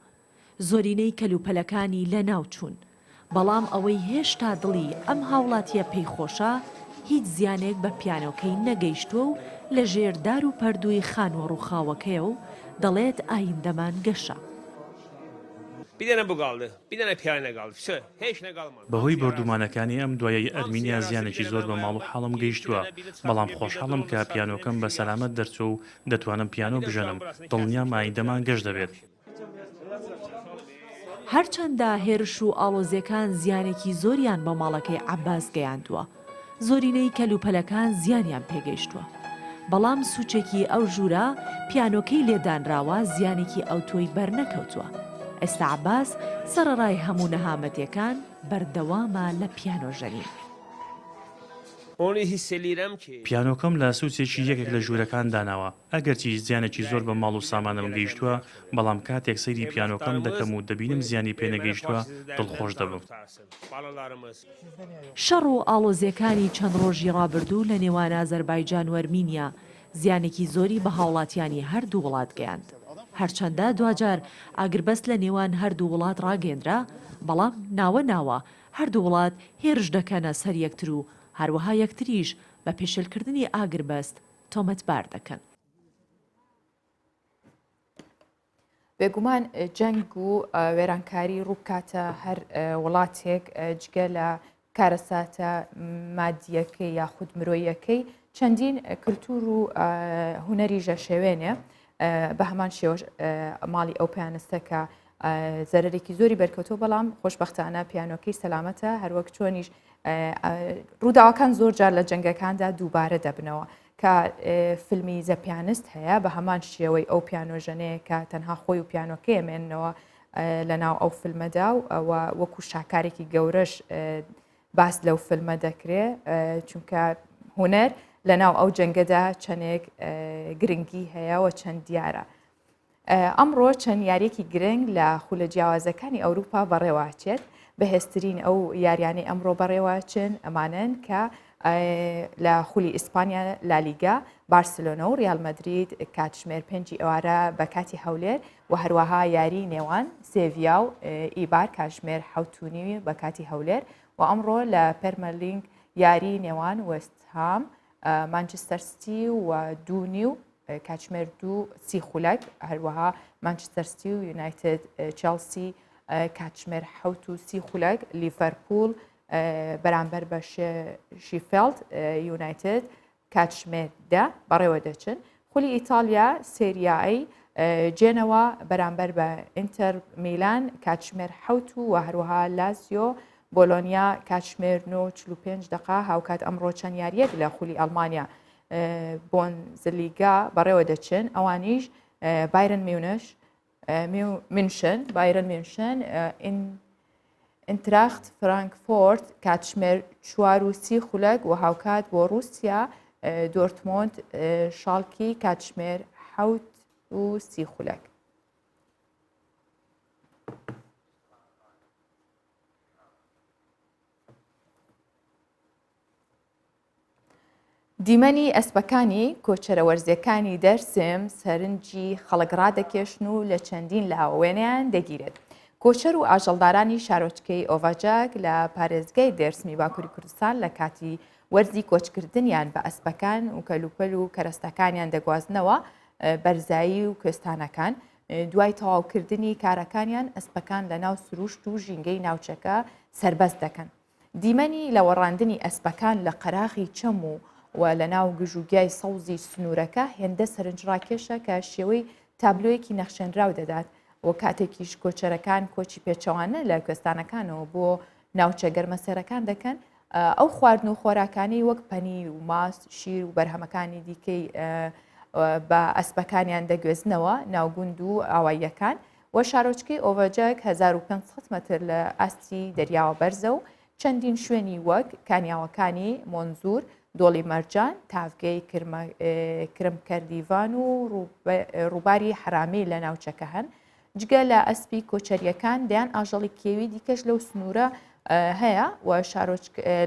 S11: زۆرینەی کەلوپەلەکانی لە ناوچوون، بەڵام ئەوەی هێشتا دڵی ئەم هاوڵاتیە پێی خۆشە هیچ زیانێک بە پیانۆکەی نەگەیشتووە و لە ژێردار و پەردووی خانوە ڕووخاوەکەیە و دەڵێت ئایندەمان گەشە.
S10: بەهۆی بردومانەکانی ئەم دوایە ئەرمینیا زیانێکی زۆر بە ماڵ و حاڵم گەیشتووە، بەڵام خۆشحاڵم کە پیانۆکەم بە سەلامەت دەرچوو و دەتوانم پیانۆ بژەنم، دڵنیام ئایندەمان گەشت دەبێت.
S11: هەرچەندە هێرش و ئاڵۆزیەکان زیانێکی زۆریان بە ماڵەکەی عەباس گەیاندووە، زۆرینەی کەلوپەلەکان زیانیان پێگەیشتووە، بەڵام سوچێکی ئەو ژوورە پیانۆکەی لێدانراوە زیانێکی ئەو تۆی بەرنەکەوتووە. ئێستا عەباس سەرەڕای هەموو نەهامەتیەکان بەردەوامە لە پیانۆژەنی.
S10: پیانۆکەم لە سوچێکی یەکێک لە ژوورەکان داناوە، ئەگەرچی زیانێکی زۆر بە ماڵ و سامانم گەیشتووە، بەڵام کاتێک سەیری پیانۆکەم دەکەم و دەبینم زیانی پێنەگەیشتووە دڵخۆش دەبم.
S11: شەڕ و ئاڵۆزیەکانی چەند ڕۆژی ڕابردوو لە نێوان ئازەربایجان و ئەرمینیا زیانێکی زۆری بە هاوڵاتیانی هەردوو وڵات گەیاند. هەرچەندە دوجار ئاگربەست لە نێوان هەردوو وڵات ڕاگەیەندرا، بەڵام ناوە هەردوو وڵات هێرش دەکەنە سەر یەکتر و هەروەها یەکتریش بە پێشێلکردنی ئاگربەست تۆمەتبار دەکەن.
S1: بێگومان جەنگ و وێرانکاری ڕووکاتە هەر وڵاتێک جگە لە کارەساتە مادیەکەی یاخود مرۆیەکەی چەندین کللتور و هوەریژە شێوێنێ بە هەمان شێوە ماڵی ئەو پیانستەکە زەرێکی زۆری بەرکەوتۆ، بەڵام خۆشبەختانە پیانۆکەی سەلامەتە، هەروەک چۆنیش ڕووداوەکان زۆر جار لە جەنگەکاندا دووبارە دەبنەوە کە فیلمی زە پیانست هەیە بە هەمان شێوەی ئەو پیانۆژەنەیە کە تەنها خۆی و پیانۆکەی ئەمێننەوە لە ناو ئەو فیلمەدا و ئەوە وەکو شاکارێکی گەورەش باس لەو فیلمە دەکرێت، چونکە هوەر لە ناو ئەو جەنگەدا چەندێک گرنگی هەیە و چەند دیارە. ئەمڕۆ چەند یاریەکی گرنگ لە خولە جیاوازەکانی ئەوروپا بەڕێواچێت. بەهێزترین ئەو یاریانەی ئەمڕۆ بەڕێواچن ئەمانن کە لە خولی ئیسپانیا لالیگا بارسلۆنە و ریال مەدرید کاتژمێر 5 ئێوارە بە کاتی هەولێر و هەروەها یاری نێوان سێڤیا و ئیبار کاتژمێر 7:30 بە کاتی هەولێر و ئەمڕۆ لە پەرمەرلینگ یاری نێوان وەستهام مانچستەر سیتی و 2:30 کاتژمێر 2:30 خولەک، هەروەها مانچستەر سیتی و یونایتد چێلسی کاتژمێر 7:30 خولەک، لیڤەرپوڵ بەرامبەر بە شیفیلد یونایتد کاتژمێر 10 بەڕێوە دەچن. خولی ئیتالیا سێریایی جێنەوە بەرامبەر بە ئینتەر میلان کاتژمێر 7 و هەروەها لازیۆ بۆلۆنیا کاتژمێر 9:45 هاوکات ئەمڕۆ چەند یاریەک لە خولی ئەڵمانیا بۆنزلیگا بەڕێوە دەچن، ئەوانیش بایرن مینشن ئینتراخت فرانکفۆرت کاتژمێر 4:30 خولەک و هاوکات بۆ رووسیا دۆرتمۆند شالکی کاتژمێر 7:30 خولەک. دیمەنی ئەسپەکانی کۆچەرە وەرزیەکانی دەرسم سەرنجی خەڵک ڕادەکێشن و لە چەندین لاوێنیان دەگیرێت. کۆچەر و ئاژەڵدارانی شارۆچکەی ئۆڤاجاک لە پارێزگای دێرسمی باکووری کوردستان لە کاتی وەرزی کۆچکردنیان بە ئەسپەکان و کەلوپەل و کەرەستەکانیان دەگوازنەوە بەرزایی و کوێستانەکان. دوای تەواوکردنی کارەکانیان ئەسپەکان لە ناو سروشت و ژینگەی ناوچەکە سەربەست دەکەن. دیمەنی لە وەڕاندنی ئەسپەکان لە قەراغی چەم و لە ناو گژوگیای سەوزی سنوورەکە هێندە سەرنجڕاکێشە کە شێوەی تابلۆیەکی نەخشێنراو دەدات و کاتێکیش کۆچەرەکان کۆچی پێچەوانە لە کوێستانەکانەوە بۆ ناوچە گەرمەسێرەکان دەکەن. ئەو خواردن و خۆراکانی وەک پەنیر و ماست، شیر و بەرهەمەکانی دیکەی بە ئەسپەکانیان دەگوێزنەوە ناوگوند و ئاواییەکان و شارۆچکەی ئۆڤەجەک 1500 متر لە ئاستی دەریاوە بەرزە و چەندین شوێنی وەک کانیاوەکانی مۆنزور، دۆڵی مەرجان، تافگەی کرمکەردیڤان و ڕووباری حرامی لە ناوچەکە هەن. جگە لە ئەسپی کۆچەریەکان دەیان ئاژەڵی کێوی دیکەش لەو سنوورە هەیە و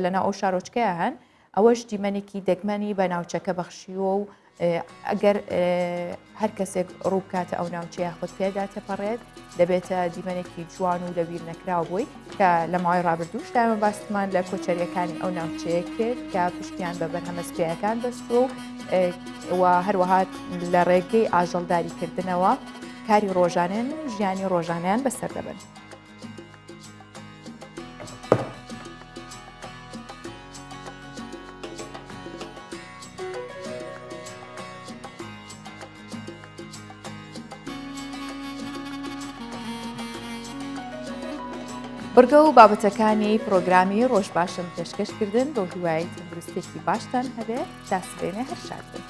S1: لەناو ئەو شارۆچکەیە هەن. ئەوەش دیمەنێکی دەگمەنی بە ناوچەکە بەخشیوە و ئەگەر هەر کەسێک ڕووکاتە ئەو ناوچەیە خۆت پێدا تێپەڕێت دەبێتە دیمەنێکی جوان و لەبیر نەکراو بووی کە لە ماوەی ڕابردووش دامە باستمان لە کۆچەریەکانی ئەو ناوچەیە کرد کە پشتیان بە بەرهەمەسپیەکان بەستووە و هەروەها لە ڕێگەی ئاژەڵداریکردنەوە کاری ڕۆژانێن و ژیانی ڕۆژانیان بەسەر دەبن. بڕگە و بابەتەکانی پرۆگرامی ڕۆژ باشم پێشکەشکردن بۆ هیوایی تەندروستێکی باشتان هەبێت داسبێنێ هەر شاد بن.